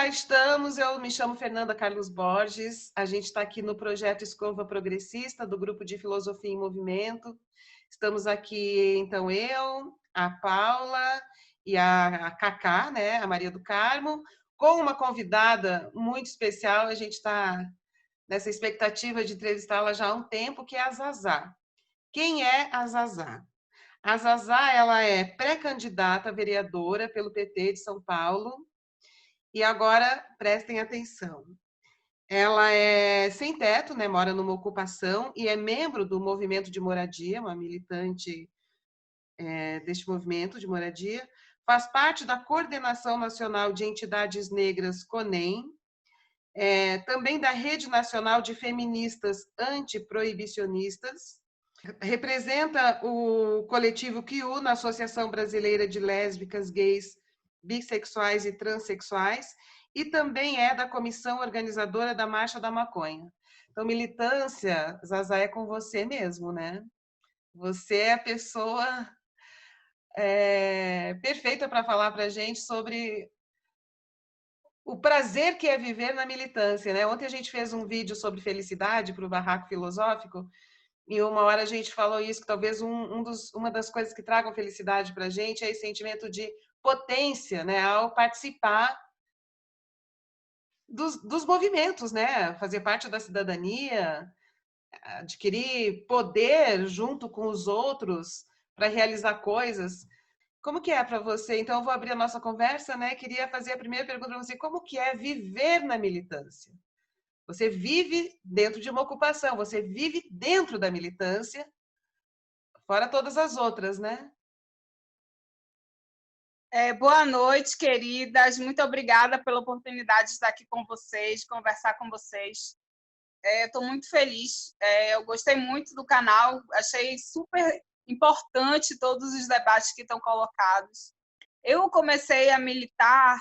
cá estamos. Eu me chamo Fernanda Carlos Borges. A gente está aqui no projeto Escova Progressista, do Grupo de Filosofia em Movimento. Estamos aqui, então, eu, a Paula e a Cacá, né, a Maria do Carmo, com uma convidada muito especial. A gente está nessa expectativa de entrevistá-la já há um tempo, que é a Zazá. Quem é a Zazá? A Zazá, ela é pré-candidata a vereadora pelo PT de São Paulo. E agora, prestem atenção. Ela é sem teto, né? Mora numa ocupação e é membro do movimento de moradia, uma militante deste movimento de moradia. Faz parte da Coordenação Nacional de Entidades Negras, CONEM, também da Rede Nacional de Feministas Antiproibicionistas. Representa o coletivo QU na Associação Brasileira de Lésbicas, Gays, Bissexuais e Transsexuais, e também é da comissão organizadora da Marcha da Maconha. Então, militância, Zazá, é com você mesmo, né? Você é a pessoa perfeita para falar para a gente sobre o prazer que é viver na militância, né? Ontem a gente fez um vídeo sobre felicidade para o Barraco Filosófico, e uma hora a gente falou isso, que talvez uma das coisas que tragam felicidade para a gente é esse sentimento de potência, né? Ao participar dos movimentos, né? Fazer parte da cidadania, adquirir poder junto com os outros para realizar coisas. Como que é para você? Então, eu vou abrir a nossa conversa, né? Queria fazer a primeira pergunta para você. Como que é viver na militância? Você vive dentro de uma ocupação, você vive dentro da militância, fora todas as outras, né? Boa noite, queridas. Muito obrigada pela oportunidade de estar aqui com vocês, de conversar com vocês. Estou muito feliz. Eu gostei muito do canal, achei super importante todos os debates que estão colocados. Eu comecei a militar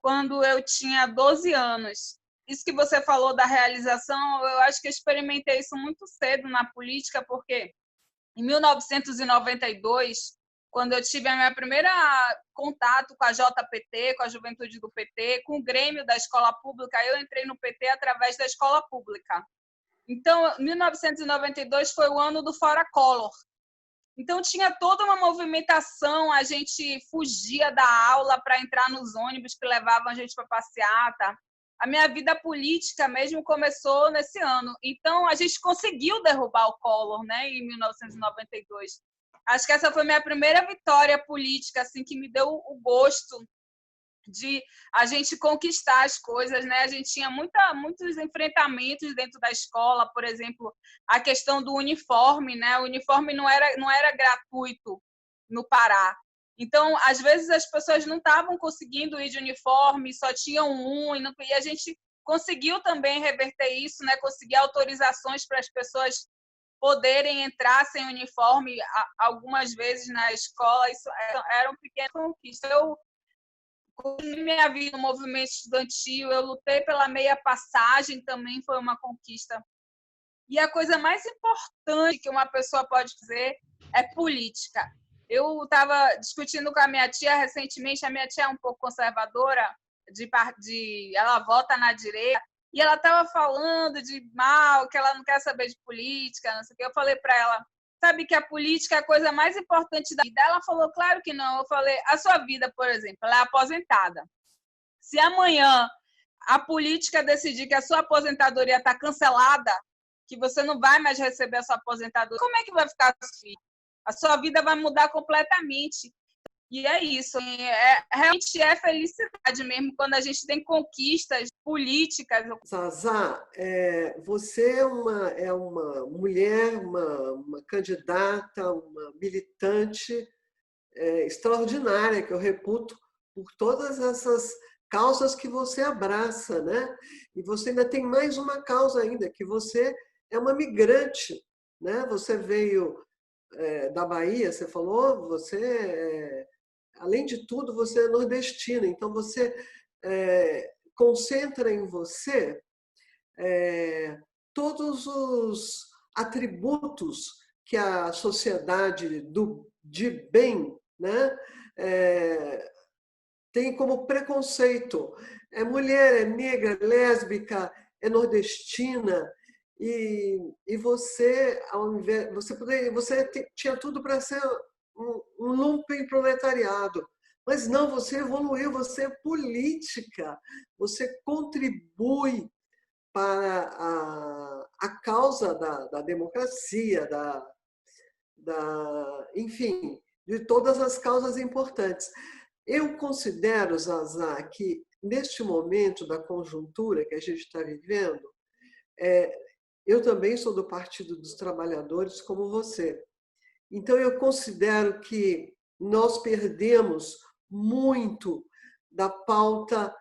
quando eu tinha 12 anos. Isso que você falou da realização, eu acho que eu experimentei isso muito cedo na política, porque em 1992, quando eu tive a minha primeira contato com a JPT, com a Juventude do PT, com o Grêmio da Escola Pública, eu entrei no PT através da Escola Pública. Então, 1992 foi o ano do Fora Collor. Então, tinha toda uma movimentação, a gente fugia da aula para entrar nos ônibus que levavam a gente para passeata. A minha vida política mesmo começou nesse ano. Então, a gente conseguiu derrubar o Collor, né, em 1992. Acho que essa foi a minha primeira vitória política, assim, que me deu o gosto de a gente conquistar as coisas, né? A gente tinha muitos enfrentamentos dentro da escola, por exemplo, a questão do uniforme, né? O uniforme não era gratuito no Pará. Então, às vezes as pessoas não estavam conseguindo ir de uniforme, só tinham um, e a gente conseguiu também reverter isso, né? Conseguir autorizações para as pessoas poderem entrar sem uniforme algumas vezes na escola. Isso era um pequeno conquista. Eu minha vida no movimento estudantil, eu lutei pela meia passagem, também foi uma conquista. E a coisa mais importante que uma pessoa pode fazer é política. Eu estava discutindo com a minha tia recentemente, a minha tia é um pouco conservadora, ela vota na direita, e ela estava falando de mal, que ela não quer saber de política, não sei o que. Eu falei para ela, sabe que a política é a coisa mais importante da vida? Ela falou, claro que não. Eu falei, a sua vida, por exemplo, ela é aposentada. Se amanhã a política decidir que a sua aposentadoria está cancelada, que você não vai mais receber a sua aposentadoria, como é que vai ficar a sua vida? A sua vida vai mudar completamente. E é isso, realmente é felicidade mesmo quando a gente tem conquistas políticas. Zazá, você é uma mulher, uma candidata, uma militante extraordinária, que eu reputo por todas essas causas que você abraça, né? E você ainda tem mais uma causa ainda, que você é uma migrante, né? Você veio da Bahia, você falou, você além de tudo, você é nordestina, então você concentra em você todos os atributos que a sociedade de bem, né, tem como preconceito. É mulher, é negra, é lésbica, é nordestina, e você, ao invés, tinha tudo para ser um lumpen proletariado. Mas não, você evoluiu, você é política, você contribui para a causa da democracia, enfim, de todas as causas importantes. Eu considero, Zazá, que neste momento da conjuntura que a gente está vivendo, eu também sou do Partido dos Trabalhadores, como você. Então, eu considero que nós perdemos muito da pauta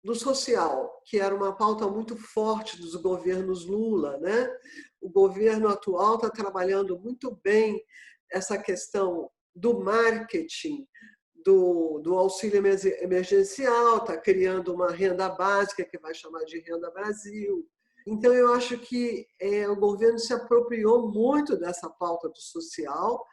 do social, que era uma pauta muito forte dos governos Lula, né? O governo atual está trabalhando muito bem essa questão do marketing, do auxílio emergencial, está criando uma renda básica que vai chamar de Renda Brasil. Então, eu acho que o governo se apropriou muito dessa pauta do social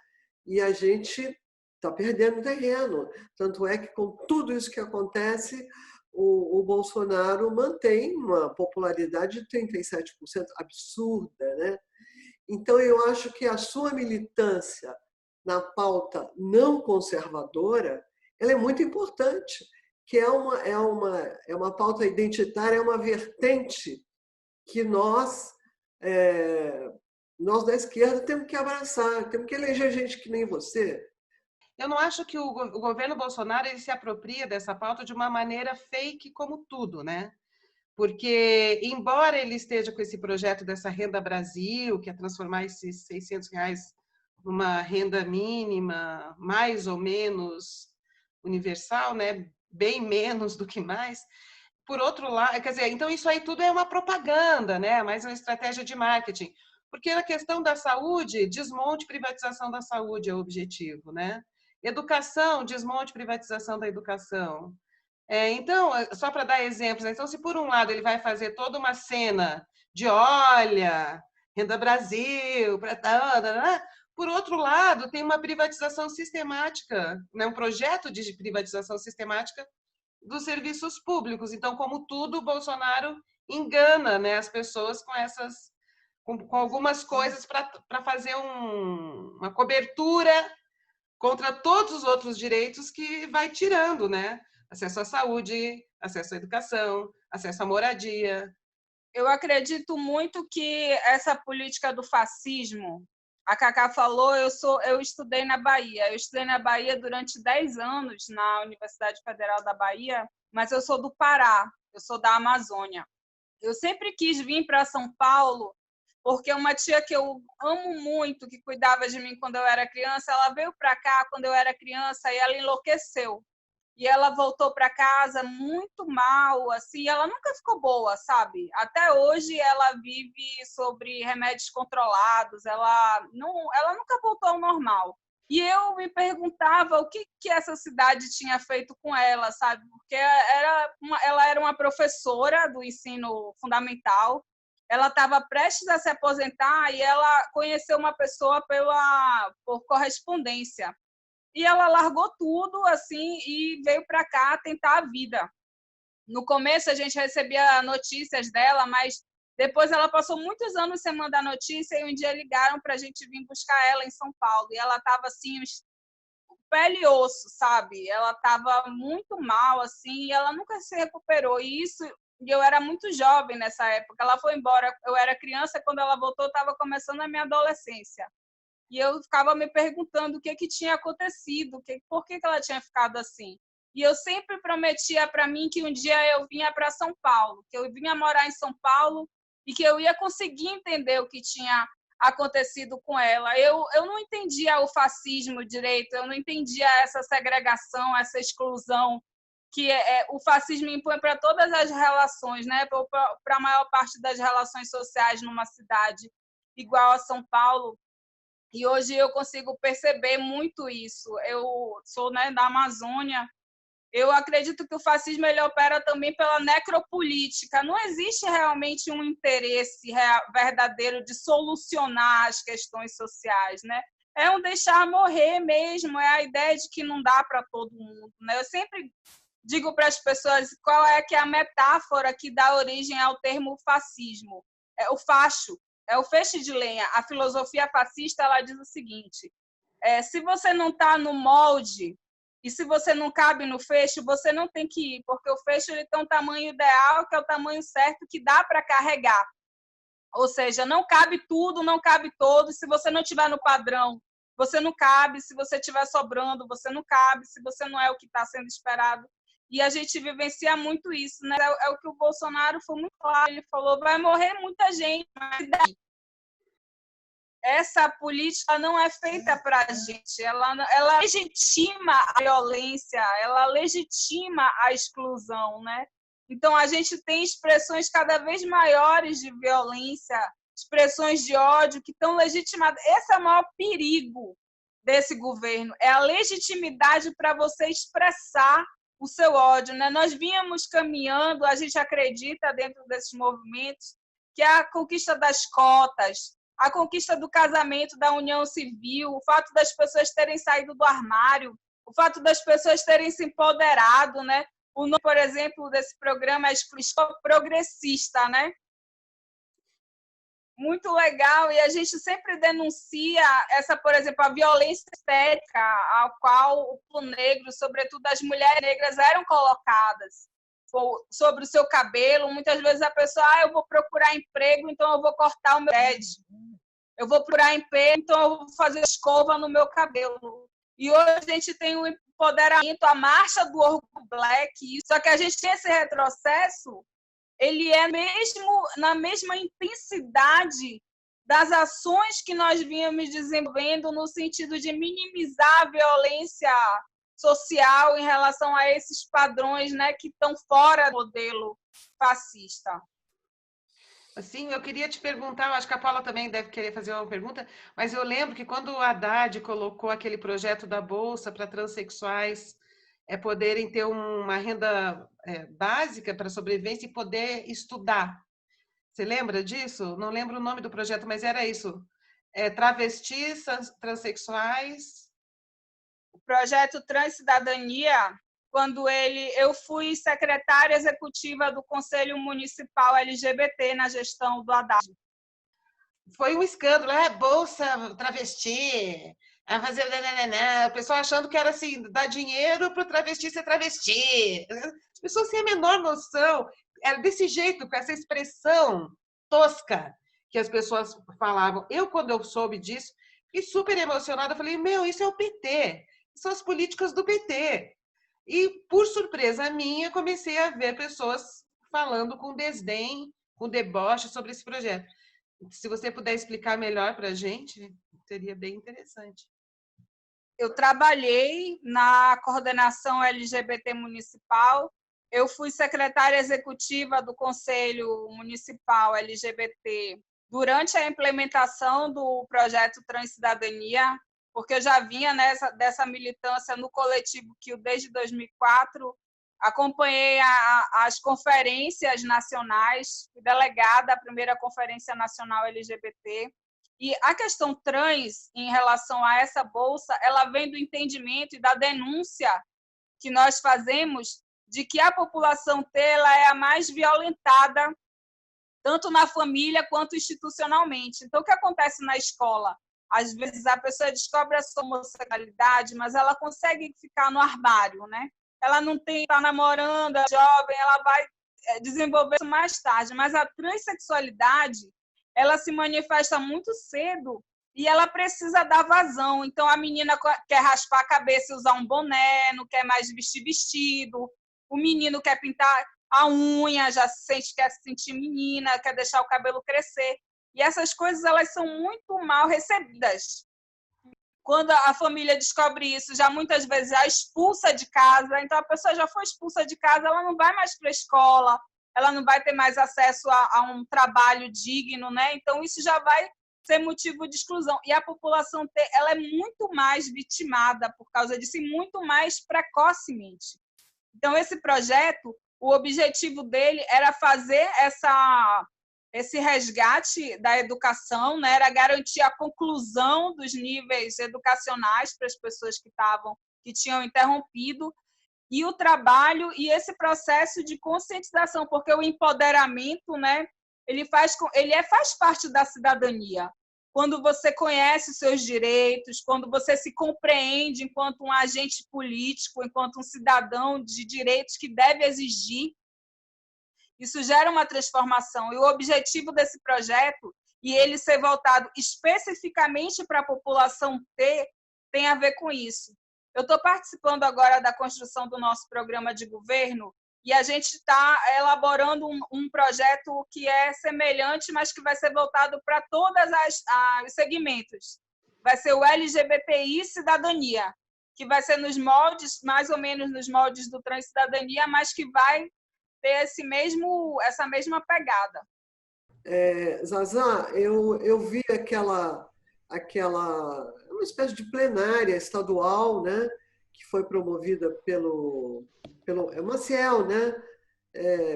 e a gente está perdendo terreno. Tanto é que, com tudo isso que acontece, o Bolsonaro mantém uma popularidade de 37%, absurda, né? Então, eu acho que a sua militância na pauta não conservadora, ela é muito importante, que é uma pauta identitária, é uma vertente que nós da esquerda temos que abraçar, temos que eleger gente que nem você. Eu não acho que o governo Bolsonaro ele se apropria dessa pauta de uma maneira fake como tudo, né? Porque, embora ele esteja com esse projeto dessa Renda Brasil, que é transformar esses R$600 numa renda mínima, mais ou menos universal, né? Bem menos do que mais. Por outro lado, quer dizer, então isso aí tudo é uma propaganda, né? Mais uma estratégia de marketing. Porque a questão da saúde, desmonte e privatização da saúde é o objetivo, né? Educação, desmonte e privatização da educação. Então, só para dar exemplos, então, se por um lado ele vai fazer toda uma cena de olha, Renda Brasil, por outro lado, tem uma privatização sistemática, né? Um projeto de privatização sistemática dos serviços públicos. Então, como tudo, Bolsonaro engana, né, as pessoas com algumas coisas para fazer uma cobertura contra todos os outros direitos que vai tirando, né? Acesso à saúde, acesso à educação, acesso à moradia. Eu acredito muito que essa política do fascismo, a Cacá falou, eu estudei na Bahia. Eu estudei na Bahia durante 10 anos, na Universidade Federal da Bahia, mas eu sou do Pará, eu sou da Amazônia. Eu sempre quis vir para São Paulo, porque uma tia que eu amo muito, que cuidava de mim quando eu era criança, ela veio para cá quando eu era criança e ela enlouqueceu. E ela voltou para casa muito mal, assim, ela nunca ficou boa, sabe? Até hoje ela vive sobre remédios controlados, ela nunca voltou ao normal. E eu me perguntava o que essa cidade tinha feito com ela, sabe? Porque ela era uma professora do ensino fundamental, ela estava prestes a se aposentar e ela conheceu uma pessoa por correspondência. E ela largou tudo assim e veio para cá tentar a vida. No começo a gente recebia notícias dela, mas depois ela passou muitos anos sem mandar notícia e um dia ligaram para a gente vir buscar ela em São Paulo. E ela estava assim, pele e osso, sabe? Ela estava muito mal, assim, e ela nunca se recuperou. E eu era muito jovem nessa época. Ela foi embora, eu era criança, quando ela voltou, eu estava começando a minha adolescência. E eu ficava me perguntando o que tinha acontecido, por que ela tinha ficado assim. E eu sempre prometia para mim que um dia eu vinha para São Paulo, que eu vinha morar em São Paulo e que eu ia conseguir entender o que tinha acontecido com ela. Eu não entendia o fascismo direito, eu não entendia essa segregação, essa exclusão que o fascismo impõe para todas as relações, né? Para a maior parte das relações sociais numa cidade igual a São Paulo. E hoje eu consigo perceber muito isso. Eu sou, né, da Amazônia. Eu acredito que o fascismo ele opera também pela necropolítica. Não existe realmente um interesse verdadeiro de solucionar as questões sociais, né? é um deixar morrer mesmo, é a ideia de que não dá para todo mundo, né? Eu sempre digo para as pessoas qual é que é a metáfora que dá origem ao termo fascismo. É o facho, é o feixe de lenha. A filosofia fascista, ela diz o seguinte: se você não está no molde e se você não cabe no feixe, você não tem que ir, porque o feixe ele tem um tamanho ideal, que é o tamanho certo, que dá para carregar. Ou seja, não cabe tudo, não cabe todo. Se você não estiver no padrão, você não cabe. Se você estiver sobrando, você não cabe. Se você não é o que está sendo esperado. E a gente vivencia muito isso, né? É o que o Bolsonaro foi muito claro. Ele falou: vai morrer muita gente, mas daí? Essa política não é feita para a gente. Ela legitima a violência, ela legitima a exclusão, né? Então, a gente tem expressões cada vez maiores de violência, expressões de ódio que estão legitimadas. Esse é o maior perigo desse governo, é a legitimidade para você expressar o seu ódio, né? Nós vínhamos caminhando, a gente acredita dentro desses movimentos, que é a conquista das cotas, a conquista do casamento, da união civil, o fato das pessoas terem saído do armário, o fato das pessoas terem se empoderado, né? O nome, por exemplo, desse programa é Escola Progressista, né? Muito legal, e a gente sempre denuncia essa, por exemplo, a violência estética a qual o povo negro, sobretudo as mulheres negras, eram colocadas sobre o seu cabelo. Muitas vezes a pessoa, eu vou procurar emprego, então eu vou cortar o meu dread. Eu vou procurar emprego, então eu vou fazer escova no meu cabelo. E hoje a gente tem o empoderamento, a marcha do orgulho black, só que a gente tem esse retrocesso, ele é mesmo na mesma intensidade das ações que nós vínhamos desenvolvendo no sentido de minimizar a violência social em relação a esses padrões, né, que estão fora do modelo fascista. Assim, eu queria te perguntar, eu acho que a Paula também deve querer fazer uma pergunta, mas eu lembro que quando o Haddad colocou aquele projeto da Bolsa para transexuais poderem ter uma renda básica para sobrevivência e poder estudar. Você lembra disso? Não lembro o nome do projeto, mas era isso. Travestis, transexuais. O projeto Transcidadania, quando eu fui secretária executiva do Conselho Municipal LGBT na gestão do Haddad. Foi um escândalo, bolsa travesti, a fazer o pessoal achando que era assim, dar dinheiro para o travesti ser travesti. As pessoas sem a menor noção. Era desse jeito, com essa expressão tosca que as pessoas falavam. Quando eu soube disso, fiquei super emocionada. Falei, isso é o PT. São as políticas do PT. E, por surpresa minha, comecei a ver pessoas falando com desdém, com deboche sobre esse projeto. Se você puder explicar melhor para a gente, seria bem interessante. Eu trabalhei na coordenação LGBT municipal, eu fui secretária executiva do Conselho Municipal LGBT durante a implementação do projeto Transcidadania, porque eu já vinha dessa militância no coletivo que desde 2004 acompanhei as conferências nacionais, fui delegada à primeira Conferência Nacional LGBT, e a questão trans, em relação a essa bolsa, ela vem do entendimento e da denúncia que nós fazemos de que a população T ela é a mais violentada, tanto na família quanto institucionalmente. Então, o que acontece na escola? Às vezes a pessoa descobre a sua homossexualidade, mas ela consegue ficar no armário, né? Ela não está namorando, é jovem, ela vai desenvolver isso mais tarde. Mas a transexualidade, ela se manifesta muito cedo e ela precisa dar vazão. Então, a menina quer raspar a cabeça e usar um boné, não quer mais vestir vestido. O menino quer pintar a unha, já quer se sentir menina, quer deixar o cabelo crescer. E essas coisas elas são muito mal recebidas. Quando a família descobre isso, já muitas vezes a expulsa de casa. Então, a pessoa já foi expulsa de casa, ela não vai mais para a escola, ela não vai ter mais acesso a um trabalho digno, né? Então, isso já vai ser motivo de exclusão. E a população T, ela é muito mais vitimada por causa disso e muito mais precocemente. Então, esse projeto, o objetivo dele era fazer esse resgate da educação, né, era garantir a conclusão dos níveis educacionais para as pessoas que tinham interrompido, e o trabalho e esse processo de conscientização, porque o empoderamento, né, ele faz parte da cidadania. Quando você conhece os seus direitos, quando você se compreende enquanto um agente político, enquanto um cidadão de direitos que deve exigir, isso gera uma transformação. E o objetivo desse projeto, e ele ser voltado especificamente para a população T, tem a ver com isso. Eu estou participando agora da construção do nosso programa de governo e a gente está elaborando um projeto que é semelhante, mas que vai ser voltado para todos os segmentos. Vai ser o LGBTI Cidadania, que vai ser nos moldes, mais ou menos nos moldes do Transcidadania, mas que vai ter essa mesma pegada. Zazá, eu vi aquela uma espécie de plenária estadual, né, que foi promovida pelo Maciel, né,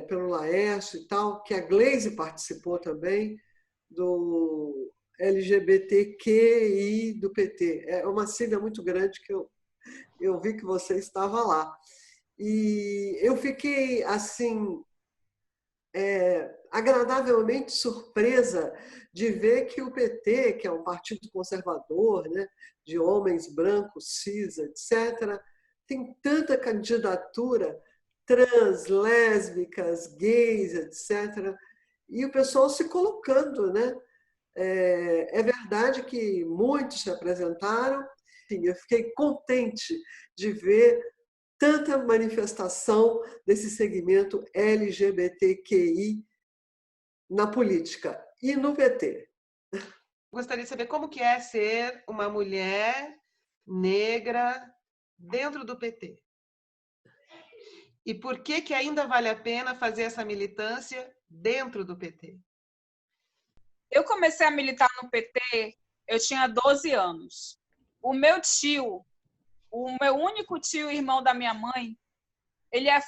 pelo Laércio e tal, que a Gleise participou também, do LGBTQI do PT. É uma sigla muito grande que eu vi que você estava lá. E eu fiquei, assim, agradavelmente surpresa de ver que o PT, que é um partido conservador, né, de homens brancos, cis, etc., tem tanta candidatura trans, lésbicas, gays, etc., e o pessoal se colocando, né? É verdade que muitos se apresentaram, e eu fiquei contente de ver tanta manifestação desse segmento LGBTQI na política e no PT. Gostaria de saber como que é ser uma mulher negra dentro do PT. E por que ainda vale a pena fazer essa militância dentro do PT? Eu comecei a militar no PT, eu tinha 12 anos. O meu único tio, irmão da minha mãe, ele é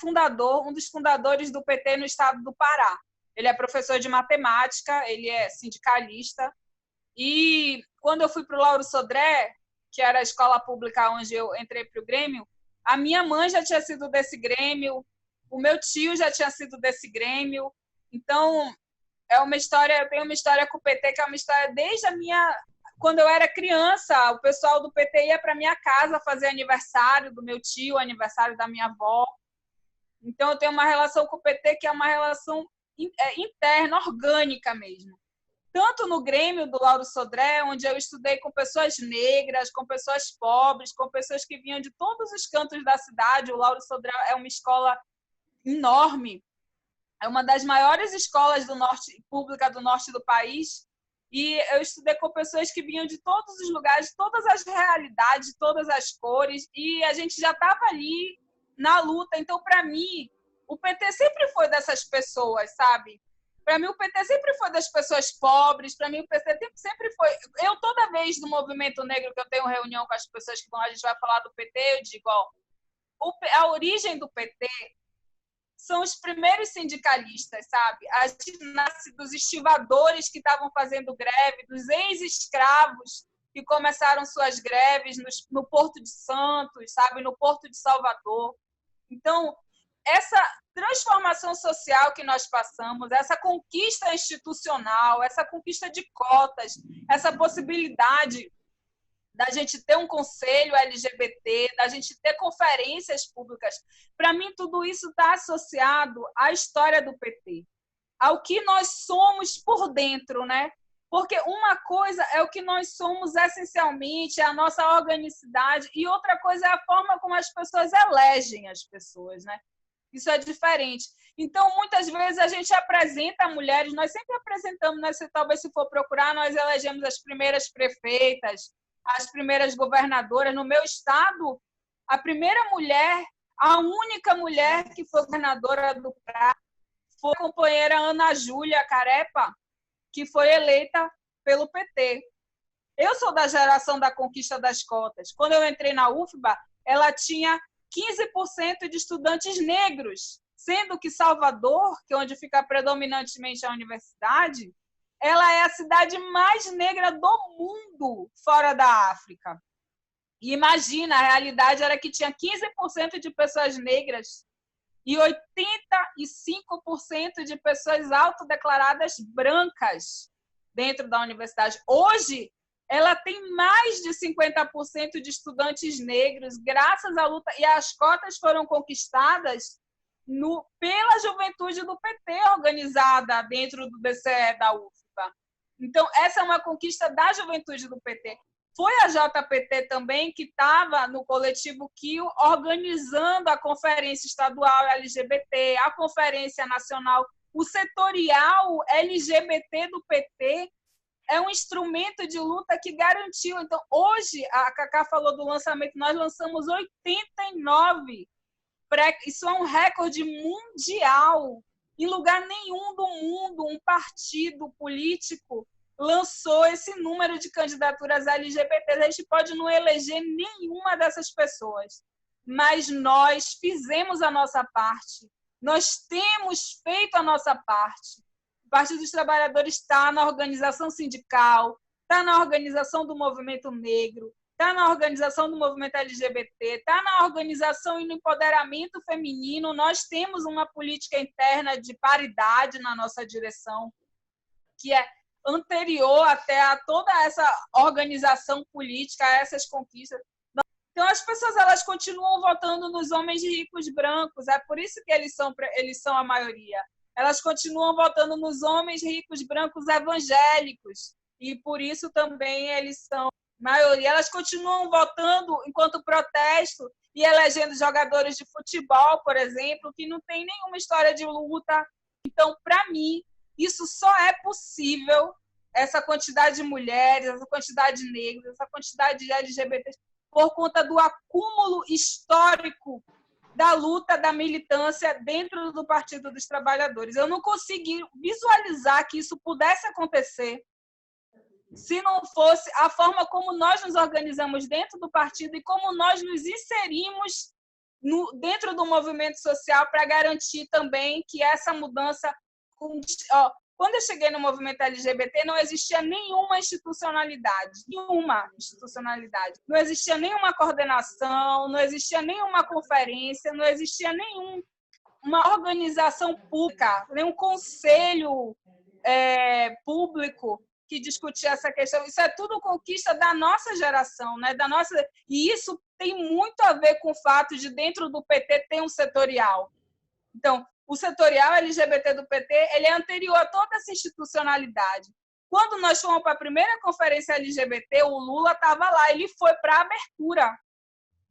um dos fundadores do PT no estado do Pará. Ele é professor de matemática, ele é sindicalista. E quando eu fui para o Lauro Sodré, que era a escola pública onde eu entrei para o Grêmio, a minha mãe já tinha sido desse Grêmio, o meu tio já tinha sido desse Grêmio. Então, eu tenho uma história com o PT, que é uma história desde quando eu era criança. O pessoal do PT ia para minha casa fazer aniversário do meu tio, aniversário da minha avó. Então, eu tenho uma relação com o PT que é uma relação interna, orgânica mesmo. Tanto no Grêmio do Lauro Sodré, onde eu estudei com pessoas negras, com pessoas pobres, com pessoas que vinham de todos os cantos da cidade. O Lauro Sodré é uma escola enorme, é uma das maiores escolas pública do norte do país, e eu estudei com pessoas que vinham de todos os lugares, todas as realidades, todas as cores, e a gente já estava ali na luta. Então, para mim, o PT sempre foi dessas pessoas, sabe? Para mim, o PT sempre foi das pessoas pobres. Para mim, o PT sempre foi... Eu, toda vez no movimento negro que eu tenho reunião com as pessoas que a gente vai falar do PT, eu digo, a origem do PT são os primeiros sindicalistas, sabe? A gente nasce dos estivadores que estavam fazendo greve, dos ex-escravos que começaram suas greves no Porto de Santos, sabe? No Porto de Salvador. Então, essa transformação social que nós passamos, essa conquista institucional, essa conquista de cotas, essa possibilidade da gente ter um conselho LGBT, da gente ter conferências públicas, para mim tudo isso está associado à história do PT, ao que nós somos por dentro, né? Porque uma coisa é o que nós somos essencialmente, é a nossa organicidade, e outra coisa é a forma como as pessoas elegem as pessoas, né? Isso é diferente. Então, muitas vezes a gente apresenta mulheres, nós sempre apresentamos, né? Talvez se for procurar, nós elegemos as primeiras prefeitas, as primeiras governadoras. No meu estado, a primeira mulher, a única mulher que foi governadora do Pará foi a companheira Ana Júlia Carepa, que foi eleita pelo PT. Eu sou da geração da conquista das cotas. Quando eu entrei na UFBA, ela tinha 15% de estudantes negros, sendo que Salvador, que é onde fica predominantemente a universidade, ela é a cidade mais negra do mundo fora da África. E imagina, a realidade era que tinha 15% de pessoas negras e 85% de pessoas autodeclaradas brancas dentro da universidade. Hoje, ela tem mais de 50% de estudantes negros, graças à luta, e as cotas foram conquistadas pela juventude do PT, organizada dentro do DCE da UFBA. Então, essa é uma conquista da juventude do PT. Foi a JPT também que estava no coletivo KIO organizando a conferência estadual LGBT, a conferência nacional, o setorial LGBT do PT é um instrumento de luta que garantiu. Então, hoje, a Cacá falou do lançamento, nós lançamos 89. Isso é um recorde mundial. Em lugar nenhum do mundo, um partido político lançou esse número de candidaturas LGBTs. A gente pode não eleger nenhuma dessas pessoas, mas nós fizemos a nossa parte. Nós temos feito a nossa parte. O Partido dos Trabalhadores está na organização sindical, está na organização do movimento negro, está na organização do movimento LGBT, está na organização e no empoderamento feminino. Nós temos uma política interna de paridade na nossa direção, que é anterior até a toda essa organização política, a essas conquistas. Então, as pessoas elas continuam votando nos homens ricos brancos, é por isso que eles são a maioria. Elas continuam votando nos homens ricos brancos evangélicos, e por isso também eles são maioria. Elas continuam votando enquanto protesto e elegendo jogadores de futebol, por exemplo, que não tem nenhuma história de luta. Então, para mim, isso só é possível, essa quantidade de mulheres, essa quantidade de negros, essa quantidade de LGBTs, por conta do acúmulo histórico da luta, da militância dentro do Partido dos Trabalhadores. Eu não consegui visualizar que isso pudesse acontecer se não fosse a forma como nós nos organizamos dentro do partido e como nós nos inserimos dentro do movimento social para garantir também que essa mudança... Quando eu cheguei no movimento LGBT, não existia nenhuma institucionalidade. Não existia nenhuma coordenação, não existia nenhuma conferência, não existia nenhuma organização pública, nenhum conselho público que discutia essa questão. Isso é tudo conquista da nossa geração, né? E isso tem muito a ver com o fato de, dentro do PT, ter um setorial. Então, o setorial LGBT do PT ele é anterior a toda essa institucionalidade. Quando nós fomos para a primeira conferência LGBT, o Lula estava lá, ele foi para a abertura,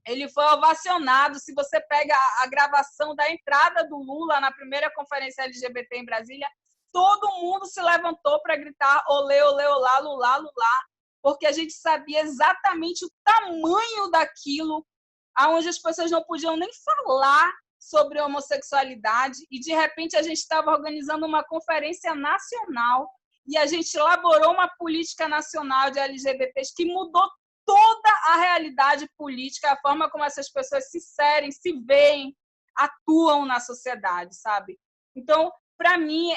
ele foi ovacionado. Se você pega a gravação da entrada do Lula na primeira conferência LGBT em Brasília, todo mundo se levantou para gritar olê, olê, olá, lulá, lulá, porque a gente sabia exatamente o tamanho daquilo, aonde as pessoas não podiam nem falar sobre homossexualidade, e de repente a gente estava organizando uma conferência nacional e a gente elaborou uma política nacional de LGBTs que mudou toda a realidade política, a forma como essas pessoas se serem, se veem, atuam na sociedade, sabe? Então, para mim,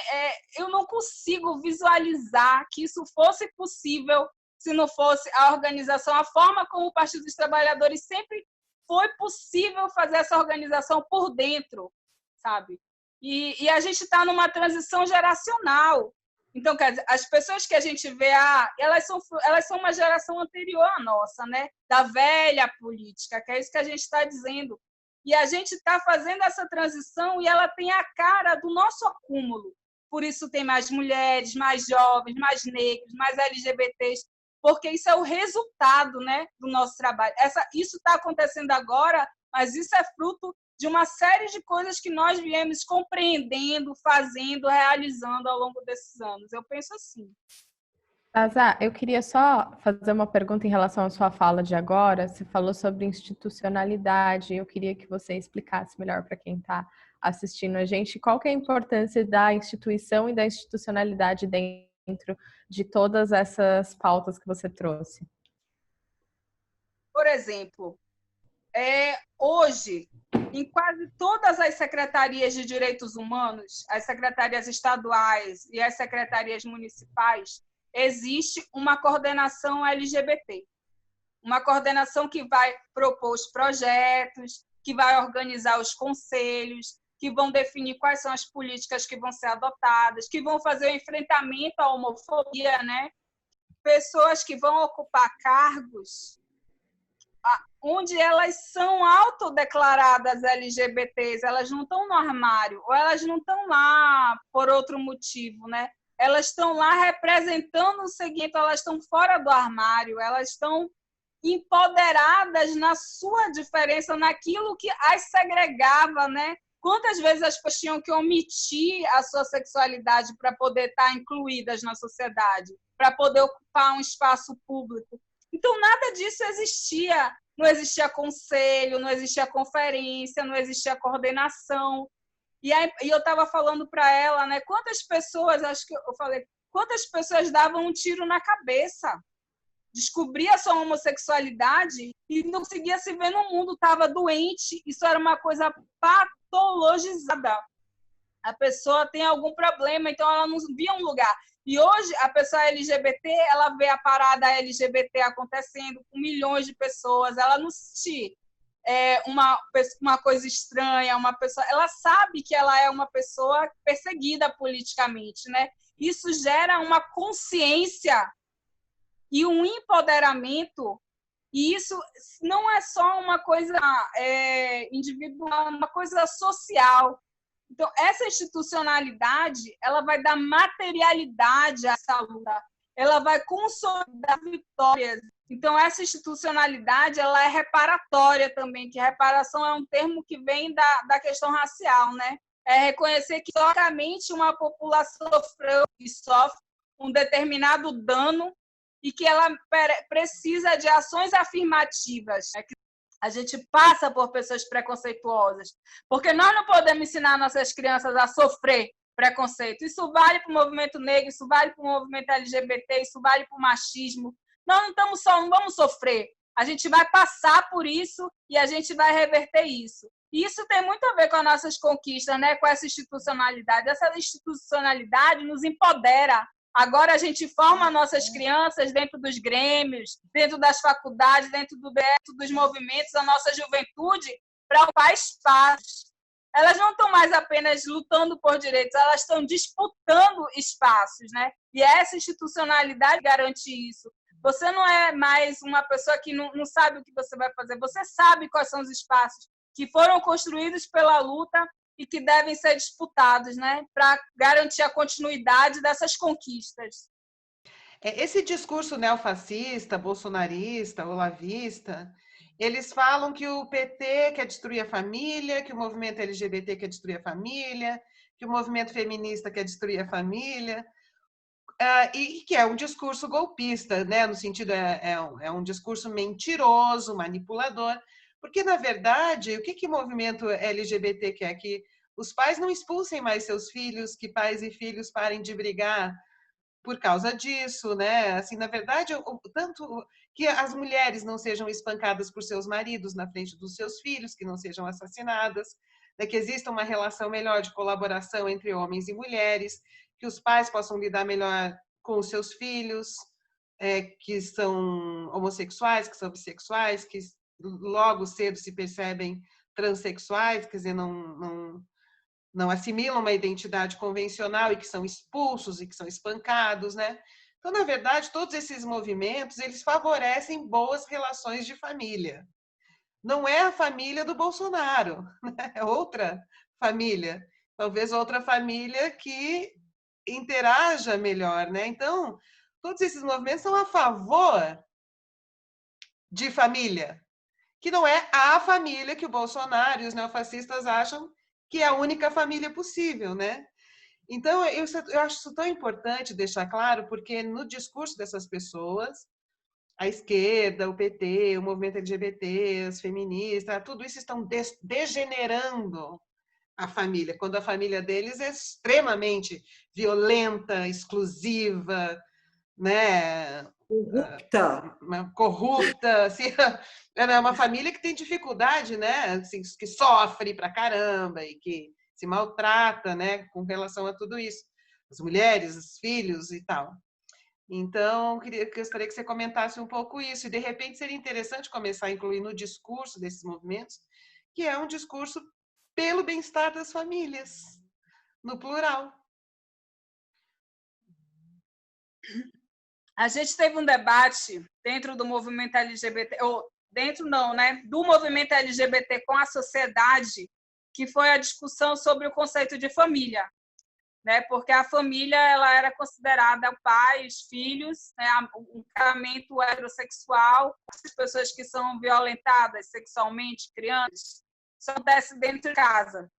eu não consigo visualizar que isso fosse possível se não fosse a organização, a forma como o Partido dos Trabalhadores sempre foi possível fazer essa organização por dentro, sabe? E a gente está numa transição geracional. Então, quer dizer, as pessoas que a gente vê, elas são uma geração anterior à nossa, né? Da velha política, que é isso que a gente está dizendo. E a gente está fazendo essa transição e ela tem a cara do nosso acúmulo. Por isso tem mais mulheres, mais jovens, mais negros, mais LGBTs, porque isso é o resultado, né, do nosso trabalho. Isso está acontecendo agora, mas isso é fruto de uma série de coisas que nós viemos compreendendo, fazendo, realizando ao longo desses anos. Eu penso assim. Azá, eu queria só fazer uma pergunta em relação à sua fala de agora. Você falou sobre institucionalidade. Eu queria que você explicasse melhor para quem está assistindo a gente qual que é a importância da instituição e da institucionalidade dentro de todas essas pautas que você trouxe. Por exemplo, hoje em quase todas as secretarias de direitos humanos, as secretarias estaduais e as secretarias municipais, existe uma coordenação LGBT. Uma coordenação que vai propor os projetos, que vai organizar os conselhos, que vão definir quais são as políticas que vão ser adotadas, que vão fazer o enfrentamento à homofobia, né? Pessoas que vão ocupar cargos onde elas são autodeclaradas LGBTs, elas não estão no armário, ou elas não estão lá por outro motivo, né? Elas estão lá representando o segmento, elas estão fora do armário, elas estão empoderadas na sua diferença, naquilo que as segregava, né? Quantas vezes as pessoas tinham que omitir a sua sexualidade para poder estar incluídas na sociedade, para poder ocupar um espaço público? Então, nada disso existia. Não existia conselho, não existia conferência, não existia coordenação. E aí, eu estava falando para ela, né? Quantas pessoas, acho que eu falei, quantas pessoas davam um tiro na cabeça, descobria a sua homossexualidade e não conseguia se ver no mundo, estava doente. Isso era uma coisa patologizada. A pessoa tem algum problema, então ela não via um lugar. E hoje, a pessoa LGBT, ela vê a parada LGBT acontecendo com milhões de pessoas, ela não sente uma coisa estranha, uma pessoa, ela sabe que ela é uma pessoa perseguida politicamente, né? Isso gera uma consciência e um empoderamento, e isso não é só uma coisa individual, é uma coisa social. Então, essa institucionalidade, ela vai dar materialidade a essa luta, ela vai consolidar vitórias. Então, essa institucionalidade, ela é reparatória também, que reparação é um termo que vem da questão racial, né? É reconhecer que, historicamente, uma população sofreu e sofre um determinado dano e que ela precisa de ações afirmativas, né? A gente passa por pessoas preconceituosas, porque nós não podemos ensinar nossas crianças a sofrer preconceito. Isso vale para o movimento negro, isso vale para o movimento LGBT, isso vale para o machismo. Nós não vamos sofrer. A gente vai passar por isso e a gente vai reverter isso. E isso tem muito a ver com as nossas conquistas, né? Com essa institucionalidade. Essa institucionalidade nos empodera. Agora a gente forma nossas crianças dentro dos grêmios, dentro das faculdades, dentro dos movimentos, a nossa juventude, para ocupar espaços. Elas não estão mais apenas lutando por direitos, elas estão disputando espaços, né? E essa institucionalidade garante isso. Você não é mais uma pessoa que não sabe o que você vai fazer, você sabe quais são os espaços que foram construídos pela luta e que devem ser disputados, né, para garantir a continuidade dessas conquistas. Esse discurso neofascista, bolsonarista, olavista, eles falam que o PT quer destruir a família, que o movimento LGBT quer destruir a família, que o movimento feminista quer destruir a família, e que é um discurso golpista, né, no sentido, é um discurso mentiroso, manipulador, porque, na verdade, o que o movimento LGBT quer? Que os pais não expulsem mais seus filhos, que pais e filhos parem de brigar por causa disso, né? Assim, na verdade, tanto que as mulheres não sejam espancadas por seus maridos na frente dos seus filhos, que não sejam assassinadas, né? Que exista uma relação melhor de colaboração entre homens e mulheres, que os pais possam lidar melhor com os seus filhos, que são homossexuais, que são bissexuais, que logo cedo se percebem transexuais, quer dizer, não assimilam uma identidade convencional e que são expulsos e que são espancados, né? Então, na verdade, todos esses movimentos, eles favorecem boas relações de família. Não é a família do Bolsonaro, né? É outra família, talvez outra família que interaja melhor, né? Então, todos esses movimentos são a favor de família, que não é a família que o Bolsonaro e os neofascistas acham que é a única família possível, né? Então, eu acho isso tão importante deixar claro, porque no discurso dessas pessoas, a esquerda, o PT, o movimento LGBT, as feministas, tudo isso estão degenerando a família, quando a família deles é extremamente violenta, exclusiva, né, corrupta, assim, é uma família que tem dificuldade, né, assim, que sofre pra caramba e que se maltrata, né, com relação a tudo isso, as mulheres, os filhos e tal. Então, gostaria que você comentasse um pouco isso, e de repente seria interessante começar a incluir no discurso desses movimentos, que é um discurso pelo bem-estar das famílias, no plural. A gente teve um debate dentro do movimento LGBT, ou dentro não, né, do movimento LGBT com a sociedade, que foi a discussão sobre o conceito de família, né? Porque a família ela era considerada o pai, os filhos, né, um casamento heterossexual, as pessoas que são violentadas sexualmente, crianças, isso acontece dentro de casa,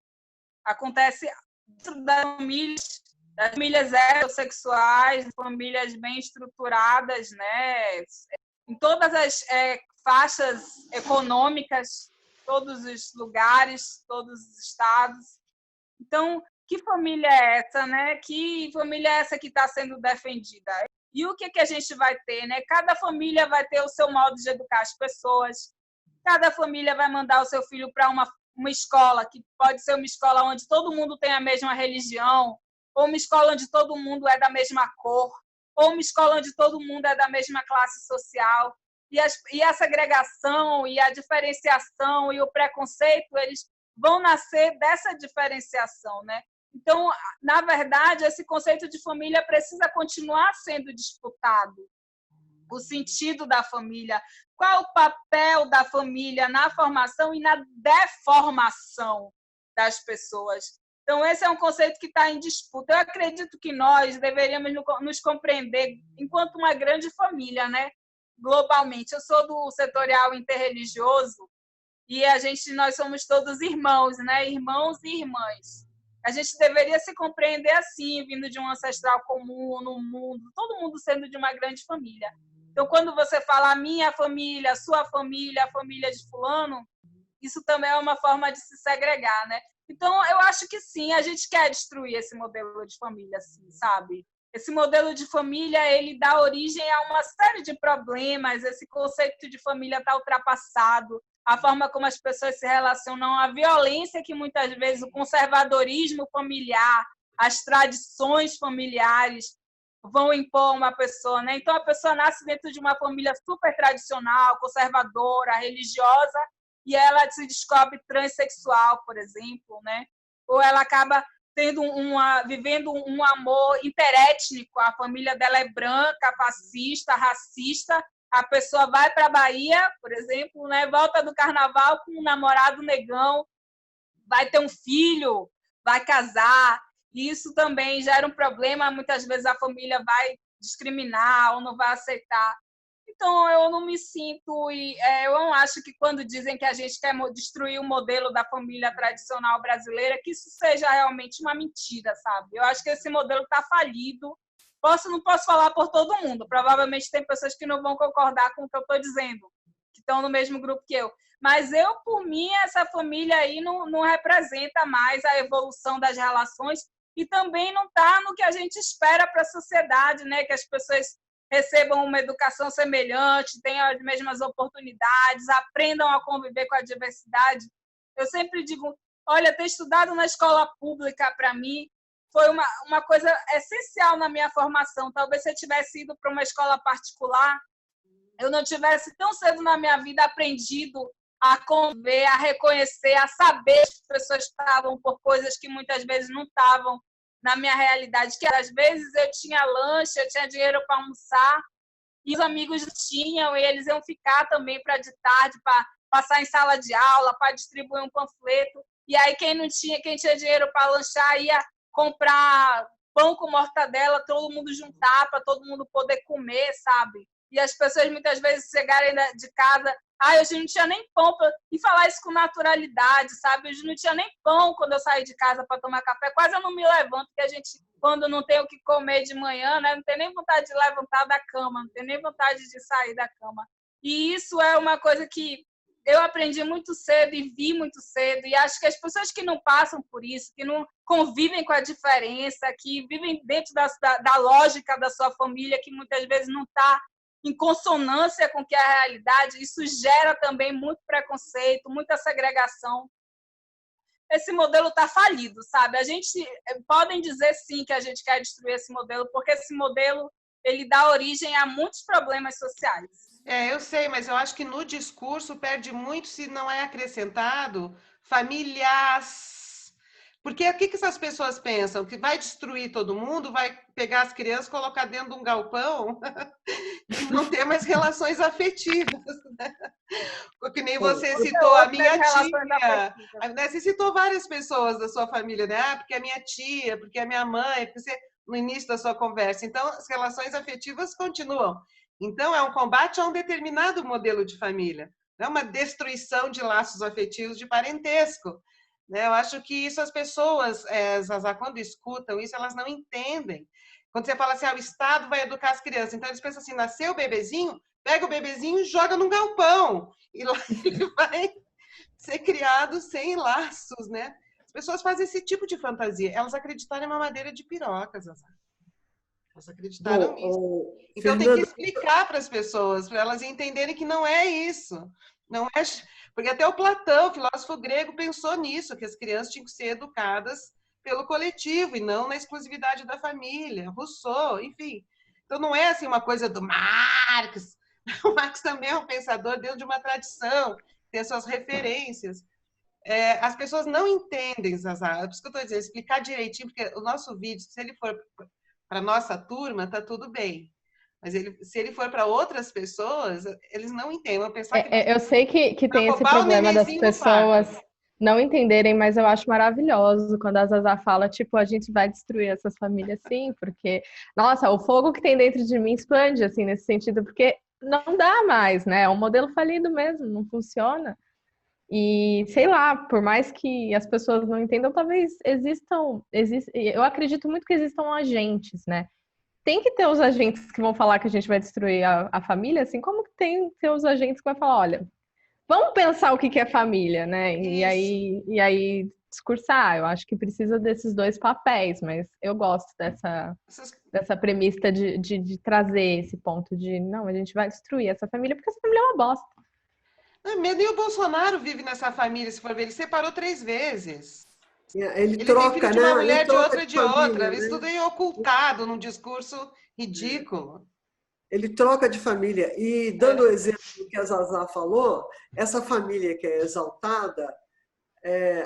acontece dentro das famílias heterossexuais, famílias bem estruturadas, né, em todas as faixas econômicas, todos os lugares, todos os estados. Então, que família é essa, né? Que família é essa que está sendo defendida? E o que a gente vai ter, né? Cada família vai ter o seu modo de educar as pessoas. Cada família vai mandar o seu filho para uma escola, que pode ser uma escola onde todo mundo tem a mesma religião, ou uma escola onde todo mundo é da mesma cor, ou uma escola onde todo mundo é da mesma classe social. E a segregação, e a diferenciação, e o preconceito, eles vão nascer dessa diferenciação, né? Então, na verdade, esse conceito de família precisa continuar sendo disputado. O sentido da família, qual o papel da família na formação e na deformação das pessoas. Então, esse é um conceito que está em disputa. Eu acredito que nós deveríamos nos compreender enquanto uma grande família, né? Globalmente. Eu sou do setorial interreligioso e nós somos todos irmãos, né? Irmãos e irmãs. A gente deveria se compreender assim, vindo de um ancestral comum no mundo, todo mundo sendo de uma grande família. Então, quando você fala a minha família, a família de fulano, isso também é uma forma de se segregar, né? Então, eu acho que sim, a gente quer destruir esse modelo de família, assim, sabe? Esse modelo de família, ele dá origem a uma série de problemas, esse conceito de família está ultrapassado, a forma como as pessoas se relacionam, a violência que muitas vezes o conservadorismo familiar, as tradições familiares vão impor uma pessoa, né? Então, a pessoa nasce dentro de uma família super tradicional, conservadora, religiosa, e ela se descobre transexual, por exemplo, né? Ou ela acaba vivendo um amor interétnico, a família dela é branca, fascista, racista, a pessoa vai para a Bahia, por exemplo, né? Volta do carnaval com um namorado negão, vai ter um filho, vai casar, e isso também gera um problema, muitas vezes a família vai discriminar ou não vai aceitar. Então, eu não me sinto, eu não acho que quando dizem que a gente quer destruir o modelo da família tradicional brasileira, que isso seja realmente uma mentira, sabe? Eu acho que esse modelo está falido. Não posso falar por todo mundo, provavelmente tem pessoas que não vão concordar com o que eu estou dizendo, que estão no mesmo grupo que eu. Mas eu, por mim, essa família aí não representa mais a evolução das relações e também não está no que a gente espera para a sociedade, né? Que as pessoas recebam uma educação semelhante, tenham as mesmas oportunidades, aprendam a conviver com a diversidade. Eu sempre digo, olha, ter estudado na escola pública, para mim, foi uma coisa essencial na minha formação. Talvez se eu tivesse ido para uma escola particular, eu não tivesse tão cedo na minha vida aprendido a conviver, a reconhecer, a saber que as pessoas estavam por coisas que muitas vezes não estavam na minha realidade, que às vezes eu tinha lanche, eu tinha dinheiro para almoçar, e os amigos tinham, e eles iam ficar também para de tarde, para passar em sala de aula, para distribuir um panfleto, e aí quem tinha dinheiro para lanchar ia comprar pão com mortadela, todo mundo juntar, para todo mundo poder comer, sabe? E as pessoas muitas vezes chegarem de casa, hoje não tinha nem pão, e falar isso com naturalidade, sabe? Hoje não tinha nem pão quando eu saí de casa para tomar café, quase eu não me levanto, porque a gente, quando não tem o que comer de manhã, né, não tem nem vontade de levantar da cama, não tem nem vontade de sair da cama. E isso é uma coisa que eu aprendi muito cedo e vi muito cedo, e acho que as pessoas que não passam por isso, que não convivem com a diferença, que vivem dentro da lógica da sua família, que muitas vezes não está em consonância com que é a realidade. Isso gera também muito preconceito, muita segregação. Esse modelo está falido, sabe? A gente podem dizer sim que a gente quer destruir esse modelo, porque esse modelo ele dá origem a muitos problemas sociais. Eu sei, mas eu acho que no discurso perde muito se não é acrescentado famílias. Porque o que essas pessoas pensam? Que vai destruir todo mundo, vai pegar as crianças, colocar dentro de um galpão e não ter mais relações afetivas, né? Que nem você citou a minha tia, né? Você citou várias pessoas da sua família, né? Ah, porque a minha tia, porque a minha mãe, porque você, no início da sua conversa. Então, as relações afetivas continuam. Então, é um combate a um determinado modelo de família, não é uma destruição de laços afetivos de parentesco. Né? Eu acho que isso as pessoas, Zazá, quando escutam isso, elas não entendem. Quando você fala assim, o Estado vai educar as crianças, então eles pensam assim, nasceu o bebezinho, pega o bebezinho e joga num galpão. E lá ele vai ser criado sem laços, né? As pessoas fazem esse tipo de fantasia. Elas acreditaram em mamadeira de piroca, Zazá. Elas acreditaram nisso. Então tem que explicar para as pessoas, para elas entenderem que não é isso. Não é... Porque até o Platão, filósofo grego, pensou nisso, que as crianças tinham que ser educadas pelo coletivo e não na exclusividade da família. Rousseau, enfim. Então não é assim uma coisa do Marx. O Marx também é um pensador dentro de uma tradição, tem as suas referências. As pessoas não entendem, Zazá. É por isso que eu estou dizendo, explicar direitinho, porque o nosso vídeo, se ele for para a nossa turma, está tudo bem. Mas se ele for para outras pessoas, eles não entendem. Vão pensar que eu sei que tem esse problema das pessoas não entenderem, mas eu acho maravilhoso quando a Zazá fala, tipo, a gente vai destruir essas famílias sim, porque, nossa, o fogo que tem dentro de mim expande, assim, nesse sentido, porque não dá mais, né? É um modelo falido mesmo, não funciona. E, sei lá, por mais que as pessoas não entendam, talvez existam, eu acredito muito que existam agentes, né? Tem que ter os agentes que vão falar que a gente vai destruir a família, assim como que tem que ter os agentes que vão falar, olha, vamos pensar o que é família, né? E aí discursar. Eu acho que precisa desses dois papéis, mas eu gosto dessa premissa de trazer esse ponto de não, a gente vai destruir essa família porque essa família é uma bosta. Nem o Bolsonaro vive nessa família, se for ver, ele separou 3 vezes. Ele troca, tem filho de uma mulher, de outra, de outra. Né? Isso tudo é ocultado num discurso ridículo. Ele troca de família. E dando o exemplo do que a Zazá falou, essa família que é exaltada,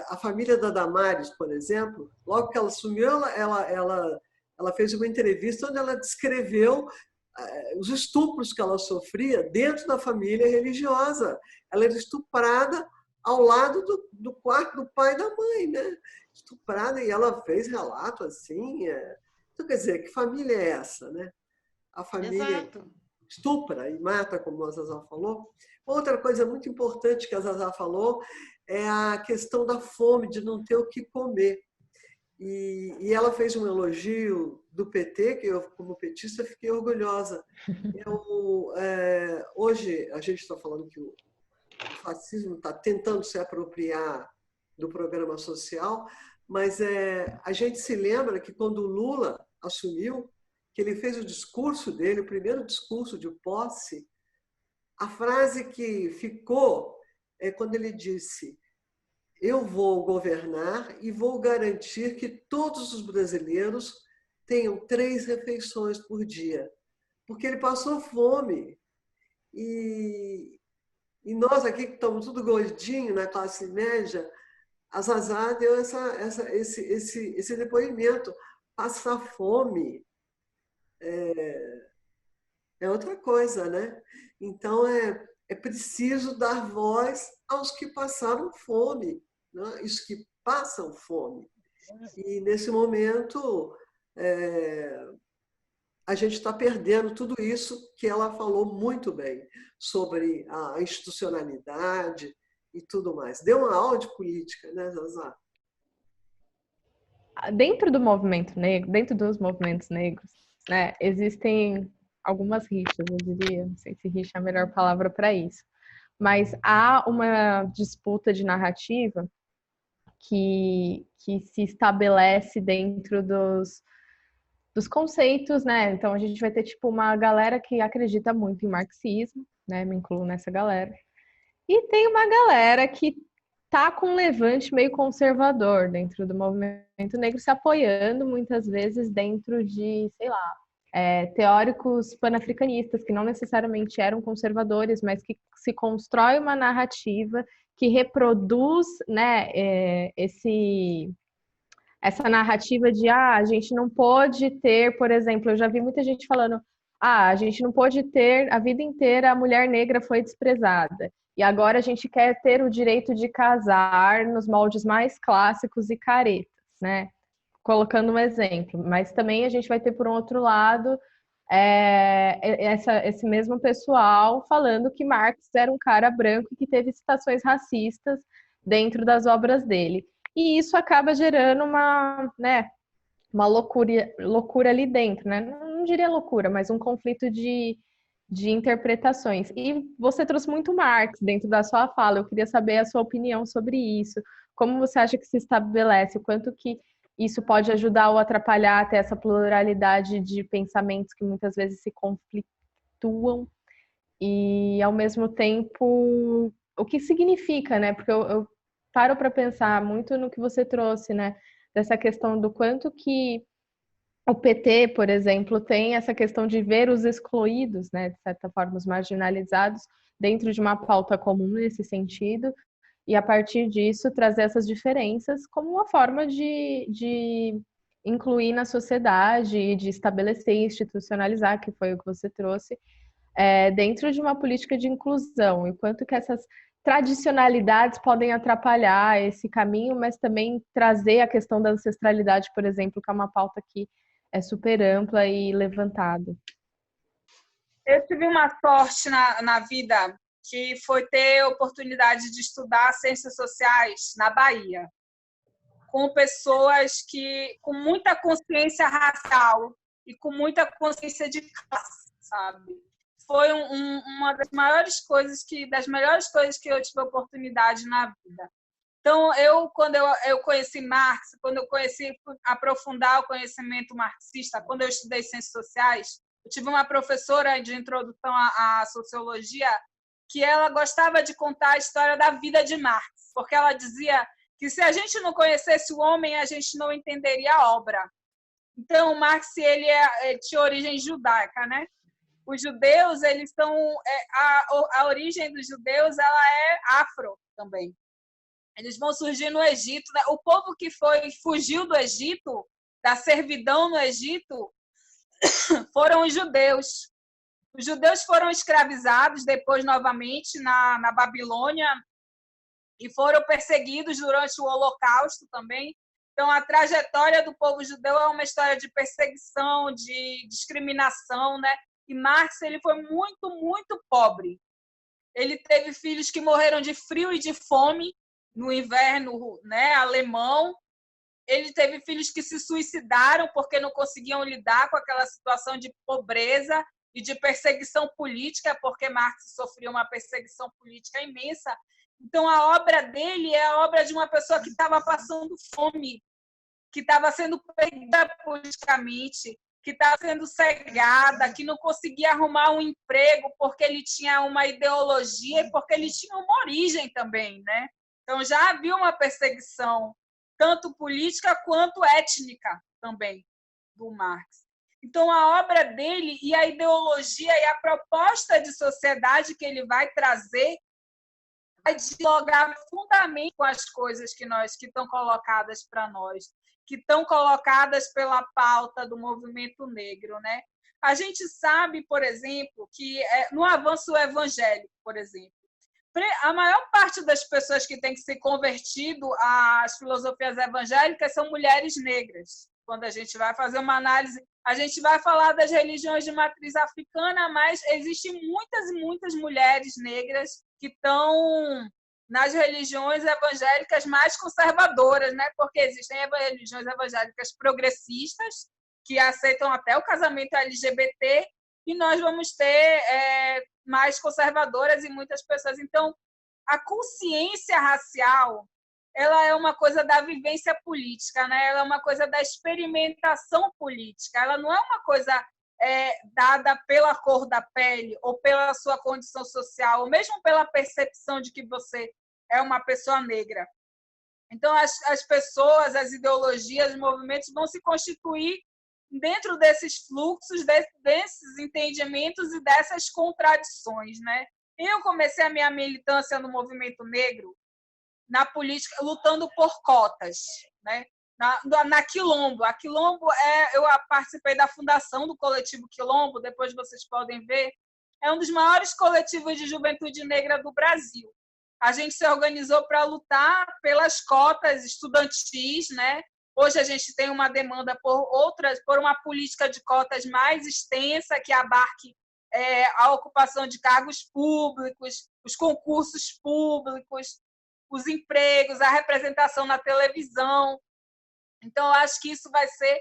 a família da Damares, por exemplo, logo que ela assumiu, ela fez uma entrevista onde ela descreveu os estupros que ela sofria dentro da família religiosa. Ela era estuprada ao lado do quarto do pai e da mãe, né? Estuprada, e ela fez relato assim. Então, quer dizer, que família é essa, né? A família estupra e mata, como a Zazá falou. Outra coisa muito importante que a Zazá falou é a questão da fome, de não ter o que comer. E ela fez um elogio do PT, que eu, como petista, fiquei orgulhosa. Hoje, a gente está falando que o fascismo está tentando se apropriar do programa social, mas a gente se lembra que quando o Lula assumiu, que ele fez o discurso dele, o primeiro discurso de posse, a frase que ficou é quando ele disse: eu vou governar e vou garantir que todos os brasileiros tenham 3 refeições por dia. Porque ele passou fome. E nós aqui, que estamos tudo gordinho na classe média, a Zazá deu esse depoimento. Passar fome é outra coisa, né? Então, é preciso dar voz aos que passaram fome, né? Os que passam fome. E, nesse momento, a gente está perdendo tudo isso que ela falou muito bem, sobre a institucionalidade e tudo mais. Deu uma aula de política, né, Zazá? Dentro do movimento negro, dentro dos movimentos negros, né, existem algumas rixas, eu diria, não sei se rixa é a melhor palavra para isso, mas há uma disputa de narrativa que se estabelece dentro dos conceitos, né? Então a gente vai ter tipo uma galera que acredita muito em marxismo, né? Me incluo nessa galera. E tem uma galera que tá com um levante meio conservador dentro do movimento negro, se apoiando muitas vezes dentro de, sei lá, teóricos panafricanistas que não necessariamente eram conservadores, mas que se constrói uma narrativa que reproduz, né, essa narrativa de a gente não pode ter, por exemplo, eu já vi muita gente falando, a gente não pode ter, a vida inteira a mulher negra foi desprezada. E agora a gente quer ter o direito de casar nos moldes mais clássicos e caretas, né? Colocando um exemplo. Mas também a gente vai ter, por um outro lado, esse mesmo pessoal falando que Marx era um cara branco e que teve citações racistas dentro das obras dele. E isso acaba gerando uma loucura ali dentro, né? Não diria loucura, mas um conflito de interpretações. E você trouxe muito Marx dentro da sua fala. Eu queria saber a sua opinião sobre isso. Como você acha que se estabelece? O quanto que isso pode ajudar ou atrapalhar até essa pluralidade de pensamentos que muitas vezes se conflituam e, ao mesmo tempo, o que significa, né? Porque eu paro para pensar muito no que você trouxe, né? Dessa questão do quanto que o PT, por exemplo, tem essa questão de ver os excluídos, né? De certa forma, os marginalizados, dentro de uma pauta comum nesse sentido, e a partir disso trazer essas diferenças como uma forma de incluir na sociedade, de estabelecer e institucionalizar, que foi o que você trouxe, dentro de uma política de inclusão, e quanto que essas tradicionalidades podem atrapalhar esse caminho, mas também trazer a questão da ancestralidade, por exemplo, que é uma pauta que é super ampla e levantada. Eu tive uma sorte na vida que foi ter a oportunidade de estudar ciências sociais na Bahia, com pessoas com muita consciência racial e com muita consciência de classe, sabe? Foi uma das melhores coisas que eu tive a oportunidade na vida. Então, quando eu conheci Marx, quando eu conheci aprofundar o conhecimento marxista, quando eu estudei ciências sociais, eu tive uma professora de introdução à sociologia que ela gostava de contar a história da vida de Marx, porque ela dizia que se a gente não conhecesse o homem, a gente não entenderia a obra. Então, Marx ele tinha origem judaica, né? Os judeus, eles são a origem dos judeus, ela é afro também. Eles vão surgir no Egito, né? O povo que fugiu do Egito, da servidão no Egito, foram os judeus. Os judeus foram escravizados depois novamente na Babilônia e foram perseguidos durante o Holocausto também. Então, a trajetória do povo judeu é uma história de perseguição, de discriminação, né? E Marx ele foi muito, muito pobre. Ele teve filhos que morreram de frio e de fome no inverno, né, alemão. Ele teve filhos que se suicidaram porque não conseguiam lidar com aquela situação de pobreza e de perseguição política, porque Marx sofreu uma perseguição política imensa. Então, a obra dele é a obra de uma pessoa que estava passando fome, que estava sendo perdida politicamente, que estava sendo cegada, que não conseguia arrumar um emprego porque ele tinha uma ideologia e porque ele tinha uma origem também, né? Então, já havia uma perseguição, tanto política quanto étnica também, do Marx. Então, a obra dele e a ideologia e a proposta de sociedade que ele vai trazer vai dialogar fundamentalmente com as coisas que estão colocadas para nós, que estão colocadas pela pauta do movimento negro, né? A gente sabe, por exemplo, que no avanço evangélico, por exemplo, a maior parte das pessoas que têm que se convertido às filosofias evangélicas são mulheres negras. Quando a gente vai fazer uma análise, a gente vai falar das religiões de matriz africana, mas existem muitas e muitas mulheres negras que estão nas religiões evangélicas mais conservadoras, né? Porque existem religiões evangélicas progressistas, que aceitam até o casamento LGBT, e nós vamos ter mais conservadoras e muitas pessoas. Então, a consciência racial ela é uma coisa da vivência política, né? Ela é uma coisa da experimentação política. Ela não é uma coisa dada pela cor da pele ou pela sua condição social, ou mesmo pela percepção de que você é uma pessoa negra. Então, as pessoas, as ideologias, os movimentos vão se constituir dentro desses fluxos, desses entendimentos e dessas contradições, né? Eu comecei a minha militância no movimento negro, na política, lutando por cotas, né? Na Quilombo. A Quilombo eu participei da fundação do coletivo Quilombo, depois vocês podem ver, é um dos maiores coletivos de juventude negra do Brasil. A gente se organizou para lutar pelas cotas estudantis, né? Hoje a gente tem uma demanda por uma política de cotas mais extensa, que abarque a ocupação de cargos públicos, os concursos públicos, os empregos, a representação na televisão. Então, eu acho que isso vai ser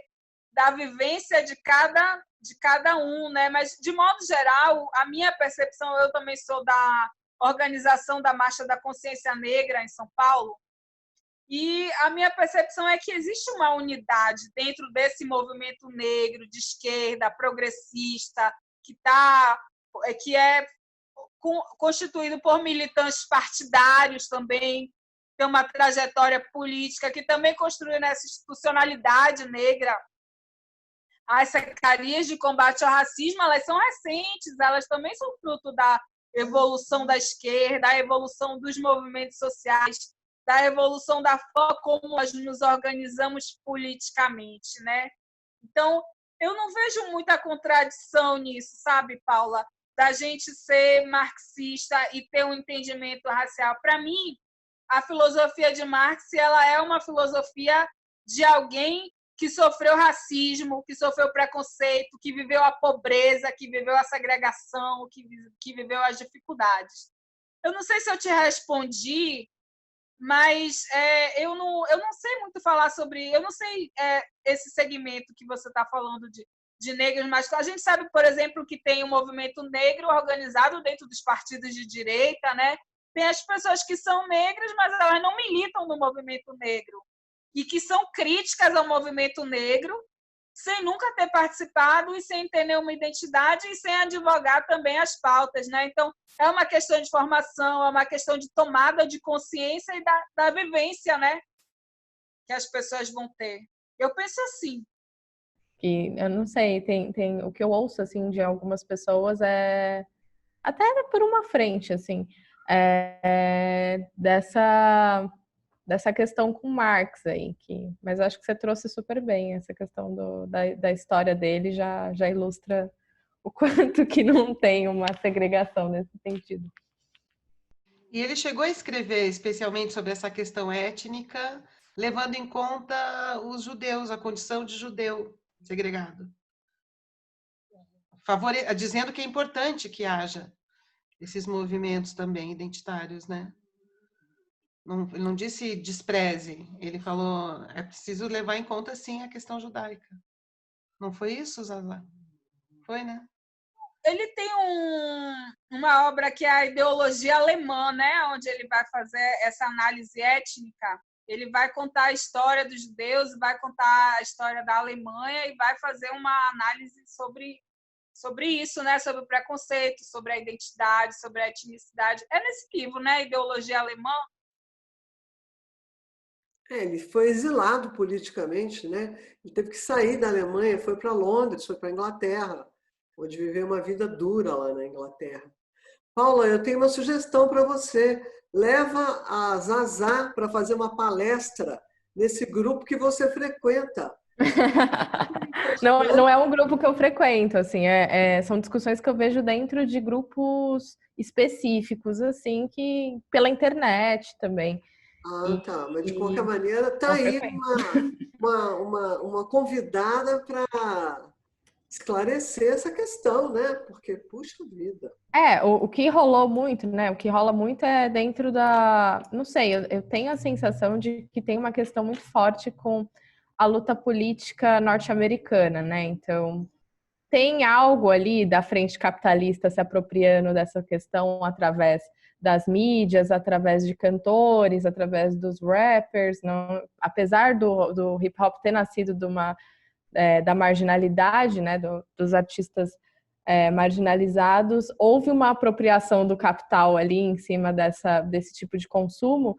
da vivência de cada um, né? Mas, de modo geral, a minha percepção, eu também sou da organização da Marcha da Consciência Negra em São Paulo, e a minha percepção é que existe uma unidade dentro desse movimento negro, de esquerda, progressista, que é constituído por militantes partidários também, tem uma trajetória política que também construiu nessa institucionalidade negra. As secretarias de combate ao racismo, elas são recentes, elas também são fruto da evolução da esquerda, da evolução dos movimentos sociais, da evolução da forma como nós nos organizamos politicamente, né? Então, eu não vejo muita contradição nisso, sabe, Paula? Da gente ser marxista e ter um entendimento racial. Para mim, a filosofia de Marx, ela é uma filosofia de alguém que sofreu racismo, que sofreu preconceito, que viveu a pobreza, que viveu a segregação, que viveu as dificuldades. Eu não sei se eu te respondi, mas eu não sei muito falar sobre... Eu não sei esse segmento que você está falando de negros, mas a gente sabe, por exemplo, que tem um movimento negro organizado dentro dos partidos de direita, né? Tem as pessoas que são negras, mas elas não militam no movimento negro e que são críticas ao movimento negro, sem nunca ter participado e sem ter nenhuma identidade e sem advogar também as pautas, né? Então, é uma questão de formação, é uma questão de tomada de consciência e da vivência, né? Que as pessoas vão ter. Eu penso assim. E eu não sei, tem o que eu ouço assim de algumas pessoas até por uma frente assim, dessa questão com Marx aí, mas eu acho que você trouxe super bem essa questão da história dele, já ilustra o quanto que não tem uma segregação nesse sentido. E ele chegou a escrever especialmente sobre essa questão étnica, levando em conta os judeus, a condição de judeu segregado. Dizendo que é importante que haja esses movimentos também identitários, né? Ele não disse despreze, ele falou é preciso levar em conta, sim, a questão judaica. Não foi isso, Zazá? Foi, né? Ele tem uma obra que é a ideologia alemã, né? Onde ele vai fazer essa análise étnica. Ele vai contar a história dos judeus, vai contar a história da Alemanha e vai fazer uma análise sobre isso, né? Sobre o preconceito, sobre a identidade, sobre a etnicidade. É nesse livro, né? Ideologia Alemã. Ele foi exilado politicamente, né? Ele teve que sair da Alemanha, foi para Londres, foi para a Inglaterra, onde viveu uma vida dura lá na Inglaterra. Paula, eu tenho uma sugestão para você. Leva a Zazá para fazer uma palestra nesse grupo que você frequenta. Não é um grupo que eu frequento, assim, são discussões que eu vejo dentro de grupos específicos, assim, que pela internet também. Tá, mas de qualquer maneira está aí uma convidada para esclarecer essa questão, né? Porque, puxa vida. O que rolou muito, né? O que rola muito é dentro da... Não sei, eu tenho a sensação de que tem uma questão muito forte com a luta política norte-americana, né? Então, tem algo ali da frente capitalista se apropriando dessa questão através das mídias, através de cantores, através dos rappers. Não, apesar do hip hop ter nascido da marginalidade, né, dos artistas marginalizados, houve uma apropriação do capital ali em cima desse tipo de consumo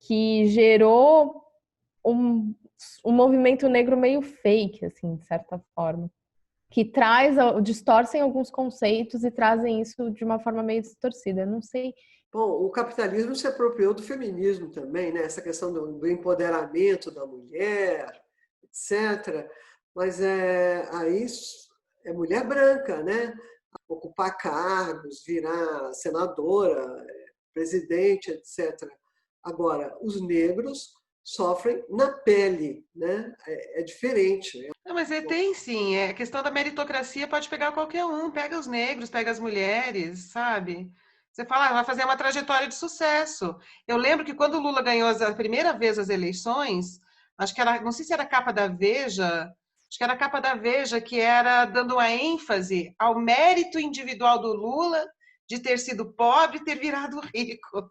que gerou um movimento negro meio fake, assim, de certa forma, que distorcem alguns conceitos e trazem isso de uma forma meio distorcida. Eu não sei. Bom, o capitalismo se apropriou do feminismo também, né? Essa questão do empoderamento da mulher, etc. Mas aí é mulher branca, né? Ocupar cargos, virar senadora, presidente, etc. Agora, os negros sofrem na pele, né? É diferente. Não, mas tem sim. A questão da meritocracia pode pegar qualquer um. Pega os negros, pega as mulheres, sabe? Você fala, vai fazer uma trajetória de sucesso. Eu lembro que quando o Lula ganhou a primeira vez as eleições, acho que era, não sei se era a capa da Veja, acho que era a capa da Veja, que era dando uma ênfase ao mérito individual do Lula de ter sido pobre e ter virado rico.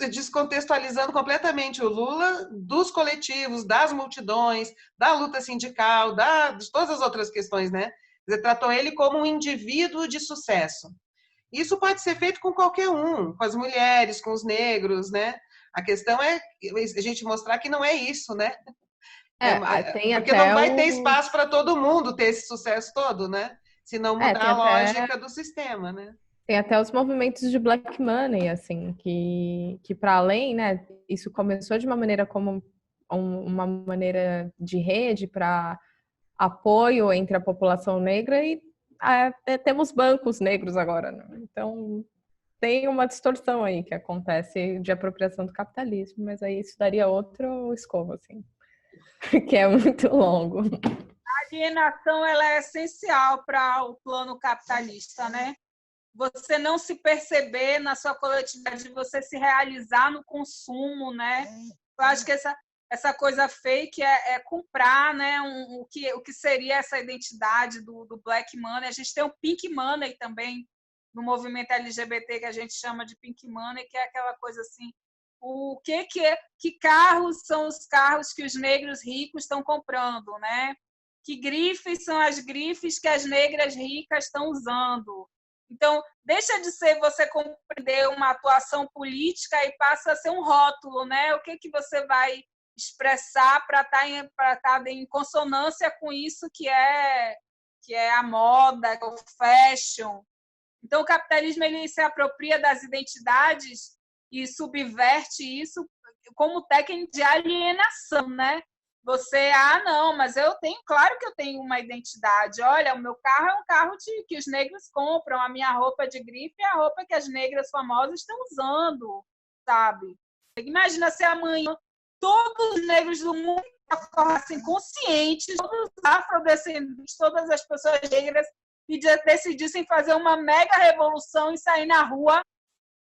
Descontextualizando completamente o Lula dos coletivos, das multidões, da luta sindical, de todas as outras questões, né? Ele tratou ele como um indivíduo de sucesso. Isso pode ser feito com qualquer um, com as mulheres, com os negros, né? A questão é a gente mostrar que não é isso, né? Porque não vai ter espaço para todo mundo ter esse sucesso todo, né? Se não mudar a lógica do sistema, né? Tem até os movimentos de black money, assim, que para além, né, isso começou de uma maneira como uma maneira de rede para apoio entre a população negra e temos bancos negros agora, né? Então tem uma distorção aí que acontece de apropriação do capitalismo, mas aí isso daria outro escovo, assim, que é muito longo. A alienação, ela é essencial para o plano capitalista, né? Você não se perceber na sua coletividade, você se realizar no consumo, né? Eu acho que essa coisa fake é comprar, né? O que seria essa identidade do black money. A gente tem o pink money também no movimento LGBT, que a gente chama de pink money, que é aquela coisa assim, que carros são os carros que os negros ricos estão comprando, né? Que grifes são as grifes que as negras ricas estão usando. Então, deixa de ser você compreender uma atuação política e passa a ser um rótulo, né? O que você vai expressar para estar em consonância com isso que é a moda, o fashion. Então, o capitalismo ele se apropria das identidades e subverte isso como técnica de alienação, né? Você, não, mas claro que eu tenho uma identidade. Olha, o meu carro é um carro que os negros compram, a minha roupa de grife é a roupa que as negras famosas estão usando, sabe? Imagina se amanhã todos os negros do mundo acordassem conscientes, todos os afrodescendentes, todas as pessoas negras, e decidissem fazer uma mega revolução e sair na rua,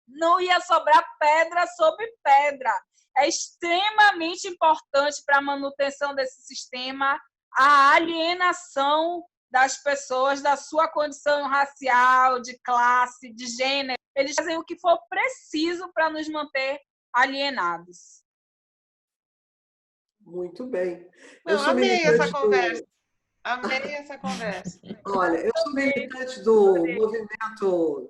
não ia sobrar pedra sobre pedra. É extremamente importante para a manutenção desse sistema a alienação das pessoas da sua condição racial, de classe, de gênero. Eles fazem o que for preciso para nos manter alienados. Muito bem. Eu amei essa conversa. Amei essa conversa. Olha, eu sou militante do movimento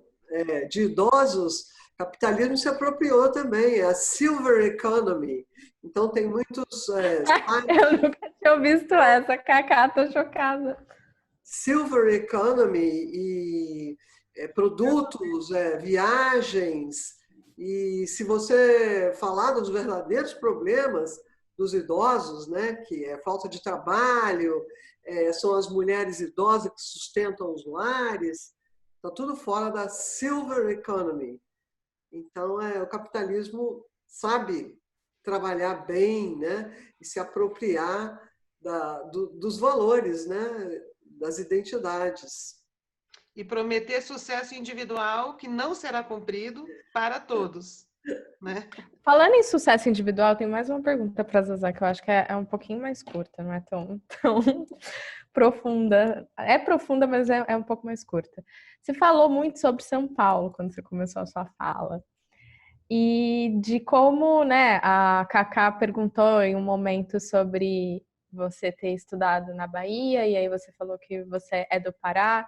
de idosos. Capitalismo se apropriou também, é a Silver Economy. Então, tem muitos... Eu nunca tinha visto essa, Cacá, tô chocada. Silver Economy e produtos, viagens. E se você falar dos verdadeiros problemas dos idosos, né, que é falta de trabalho, são as mulheres idosas que sustentam os lares, está tudo fora da Silver Economy. Então, o capitalismo sabe trabalhar bem, né? E se apropriar dos valores, né? Das identidades. E prometer sucesso individual que não será cumprido para todos. Né? Falando em sucesso individual, tem mais uma pergunta para a Zazá, que eu acho que é um pouquinho mais curta, não é tão profunda. É profunda, mas é um pouco mais curta. Você falou muito sobre São Paulo quando você começou a sua fala. E de como, né, a Cacá perguntou em um momento sobre você ter estudado na Bahia, e aí você falou que você é do Pará.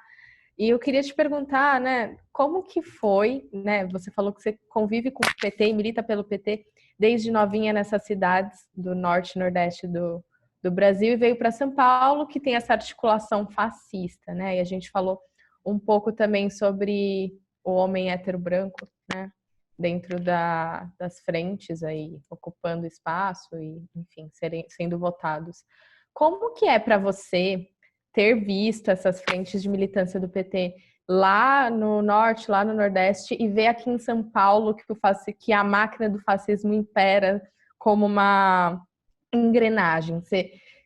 E eu queria te perguntar, né, como que foi, né? Você falou que você convive com o PT e milita pelo PT desde novinha nessas cidades do norte e nordeste do Brasil e veio para São Paulo, que tem essa articulação fascista, né? E a gente falou um pouco também sobre o homem hétero branco, né? Dentro das frentes aí, ocupando espaço e, enfim, sendo votados. Como que é para você ter visto essas frentes de militância do PT lá no norte, lá no nordeste, e ver aqui em São Paulo que a máquina do fascismo impera como uma engrenagem?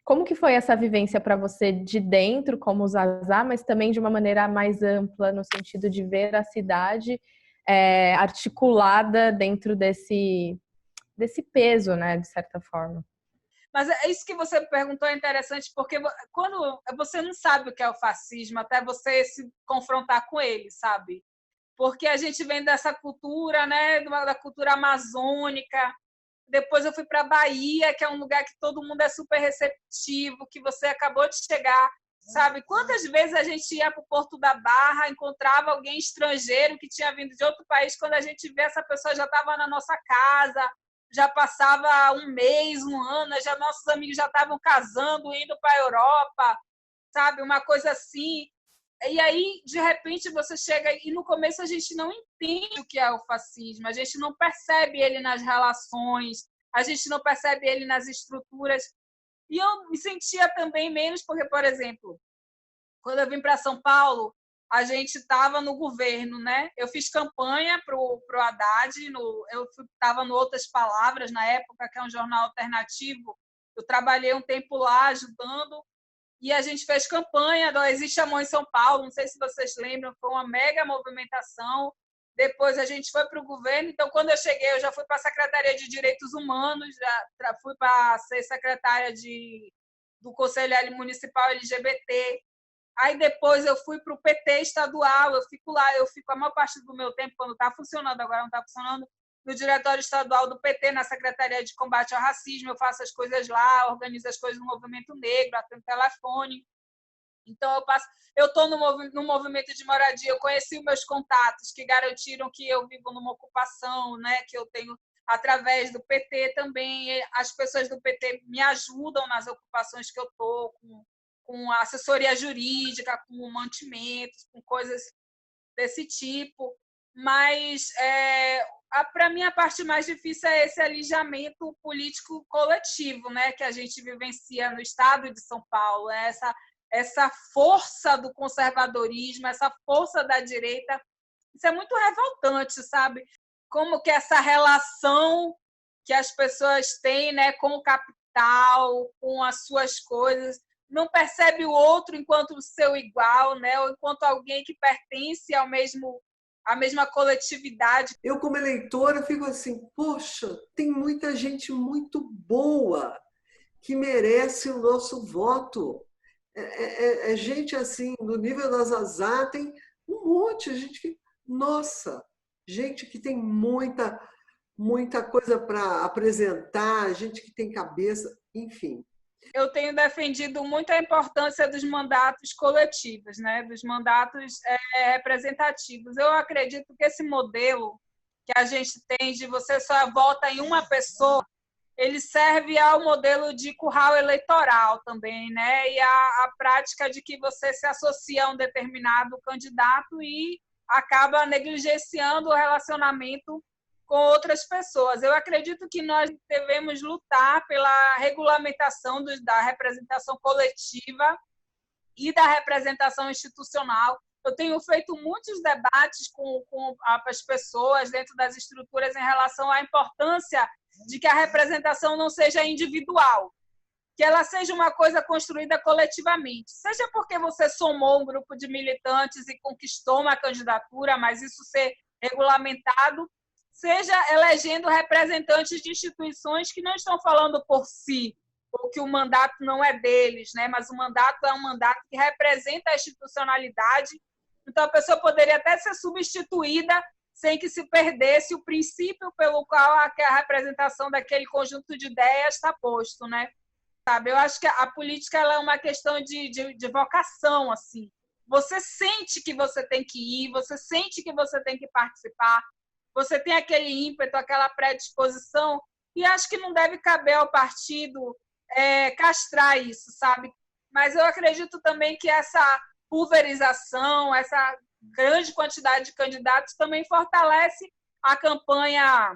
Como que foi essa vivência para você de dentro, como Zazá, mas também de uma maneira mais ampla, no sentido de ver a cidade articulada dentro desse peso, né, de certa forma? Mas é isso que você perguntou é interessante, porque quando você não sabe o que é o fascismo até você se confrontar com ele, sabe? Porque a gente vem dessa cultura, né, da cultura amazônica. Depois eu fui para a Bahia, que é um lugar que todo mundo é super receptivo, que você acabou de chegar, sabe? Quantas vezes a gente ia para o Porto da Barra, encontrava alguém estrangeiro que tinha vindo de outro país, quando a gente vê essa pessoa já estava na nossa casa, já passava um mês, um ano, já nossos amigos já estavam casando, indo para a Europa, sabe? Uma coisa assim. E aí, de repente, você chega e no começo a gente não entende o que é o fascismo, a gente não percebe ele nas relações, a gente não percebe ele nas estruturas. E eu me sentia também menos porque, por exemplo, quando eu vim para São Paulo, a gente estava no governo, né? Eu fiz campanha para o Haddad, eu estava no Outras Palavras, na época, que é um jornal alternativo. Eu trabalhei um tempo lá ajudando, e a gente fez campanha do Existe Amor em São Paulo, não sei se vocês lembram, foi uma mega movimentação. Depois a gente foi para o governo, então quando eu cheguei, eu já fui para a Secretaria de Direitos Humanos, já fui para ser secretária do Conselho Municipal LGBT. Aí depois eu fui para o PT estadual, eu fico lá, eu fico a maior parte do meu tempo, quando está funcionando, agora não está funcionando, no Diretório Estadual do PT, na Secretaria de Combate ao Racismo, eu faço as coisas lá, organizo as coisas no Movimento Negro, atendo telefone. Então, eu estou no movimento de moradia, eu conheci os meus contatos que garantiram que eu vivo numa ocupação, né, que eu tenho através do PT também. As pessoas do PT me ajudam nas ocupações que eu estou, com assessoria jurídica, com mantimentos, com coisas desse tipo. Mas, para mim, a parte mais difícil é esse alijamento político coletivo, né, que a gente vivencia no estado de São Paulo, essa força do conservadorismo, essa força da direita. Isso é muito revoltante, sabe? Como que essa relação que as pessoas têm, né, com o capital, com as suas coisas, não percebe o outro enquanto o seu igual, né, ou enquanto alguém que pertence à mesma coletividade. Eu, como eleitora, fico assim, poxa, tem muita gente muito boa que merece o nosso voto. Gente assim, no nível da Zazá, tem um monte de gente que, nossa, gente que tem muita coisa para apresentar, gente que tem cabeça, enfim. Eu tenho defendido muito a importância dos mandatos coletivos, né? Dos mandatos representativos. Eu acredito que esse modelo que a gente tem de você só vota em uma pessoa, ele serve ao modelo de curral eleitoral também, né? E a prática de que você se associa a um determinado candidato e acaba negligenciando o relacionamento com outras pessoas. Eu acredito que nós devemos lutar pela regulamentação da representação coletiva e da representação institucional. Eu tenho feito muitos debates com as pessoas dentro das estruturas em relação à importância de que a representação não seja individual, que ela seja uma coisa construída coletivamente. Seja porque você somou um grupo de militantes e conquistou uma candidatura, mas isso ser regulamentado, seja elegendo representantes de instituições que não estão falando por si, ou que o mandato não é deles, né? Mas o mandato é um mandato que representa a institucionalidade. Então, a pessoa poderia até ser substituída sem que se perdesse o princípio pelo qual a representação daquele conjunto de ideias está posto, né? Sabe? Eu acho que a política ela é uma questão de vocação, assim. Você sente que você tem que ir, você sente que você tem que participar, você tem aquele ímpeto, aquela predisposição, e acho que não deve caber ao partido castrar isso, sabe? Mas eu acredito também que essa pulverização, essa grande quantidade de candidatos também fortalece a campanha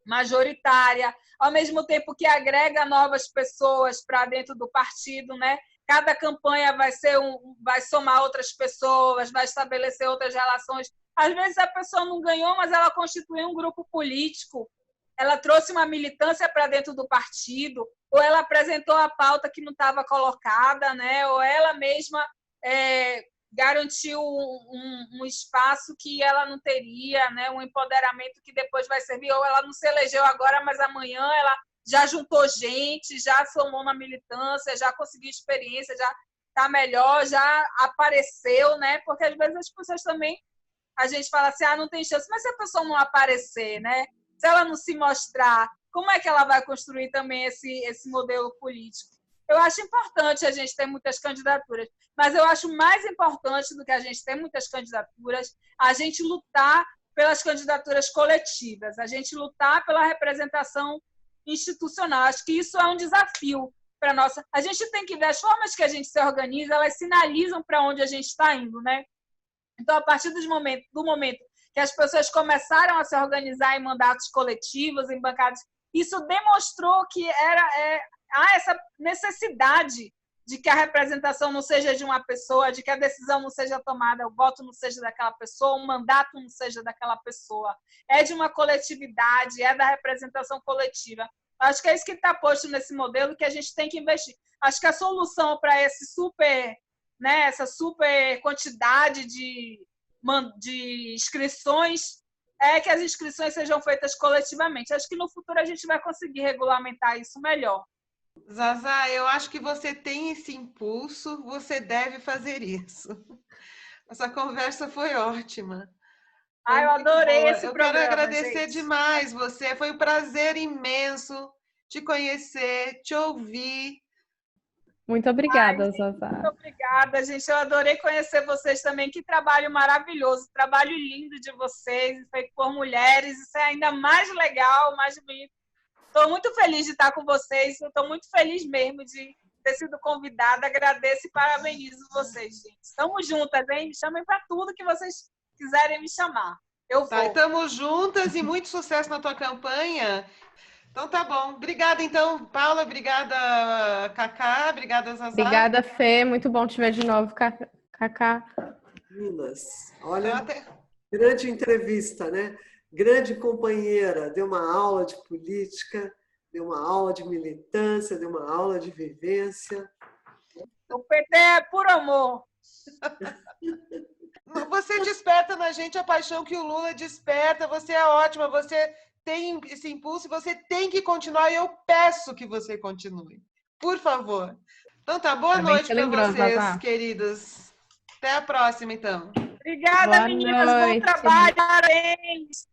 majoritária, ao mesmo tempo que agrega novas pessoas para dentro do partido, né? Cada campanha vai somar outras pessoas, vai estabelecer outras relações. Às vezes a pessoa não ganhou, mas ela constituiu um grupo político, ela trouxe uma militância para dentro do partido, ou ela apresentou a pauta que não estava colocada, né? Ou ela mesma garantiu um espaço que ela não teria, né? Um empoderamento que depois vai servir, ou ela não se elegeu agora, mas amanhã ela já juntou gente, já somou na militância, já conseguiu experiência, já está melhor, já apareceu, né? Porque às vezes as pessoas também, a gente fala assim, não tem chance, mas se a pessoa não aparecer, né? Se ela não se mostrar, como é que ela vai construir também esse modelo político? Eu acho importante a gente ter muitas candidaturas, mas eu acho mais importante do que a gente ter muitas candidaturas, a gente lutar pelas candidaturas coletivas, a gente lutar pela representação institucional. Acho que isso é um desafio para nós. A gente tem que ver as formas que a gente se organiza, elas sinalizam para onde a gente está indo, né? Então, a partir do momento que as pessoas começaram a se organizar em mandatos coletivos, em bancadas, isso demonstrou que há essa necessidade de que a representação não seja de uma pessoa, de que a decisão não seja tomada, o voto não seja daquela pessoa, o mandato não seja daquela pessoa. É de uma coletividade, é da representação coletiva. Acho que é isso que está posto nesse modelo que a gente tem que investir. Acho que a solução para essa super quantidade de inscrições é que as inscrições sejam feitas coletivamente. Acho que no futuro a gente vai conseguir regulamentar isso melhor. Zazá, eu acho que você tem esse impulso, você deve fazer isso. Essa conversa foi ótima. Eu adorei esse programa. Eu quero agradecer demais você. Foi um prazer imenso te conhecer, te ouvir. Muito obrigada, Zazá. Muito obrigada, gente. Eu adorei conhecer vocês também. Que trabalho maravilhoso, trabalho lindo de vocês, feito por mulheres. Isso é ainda mais legal, mais bonito. Estou muito feliz de estar com vocês. Estou muito feliz mesmo de ter sido convidada. Agradeço e parabenizo vocês, gente. Estamos juntas, hein? Me chamem para tudo que vocês quiserem me chamar. Eu vou. Tá, estamos juntas e muito sucesso na tua campanha. Então tá bom. Obrigada, então, Paula. Obrigada, Cacá. Obrigada, Zazá. Obrigada, Fê. Muito bom te ver de novo, Cacá. Minas, olha, grande entrevista, né? Grande companheira, deu uma aula de política, deu uma aula de militância, deu uma aula de vivência. O PT é por amor. Você desperta na gente a paixão que o Lula desperta. Você é ótima, você tem esse impulso e você tem que continuar. E eu peço que você continue. Por favor. Então tá, boa noite para vocês, Zazá, queridos. Até a próxima, então. Obrigada, boa meninas. Noite. Bom trabalho. Parabéns.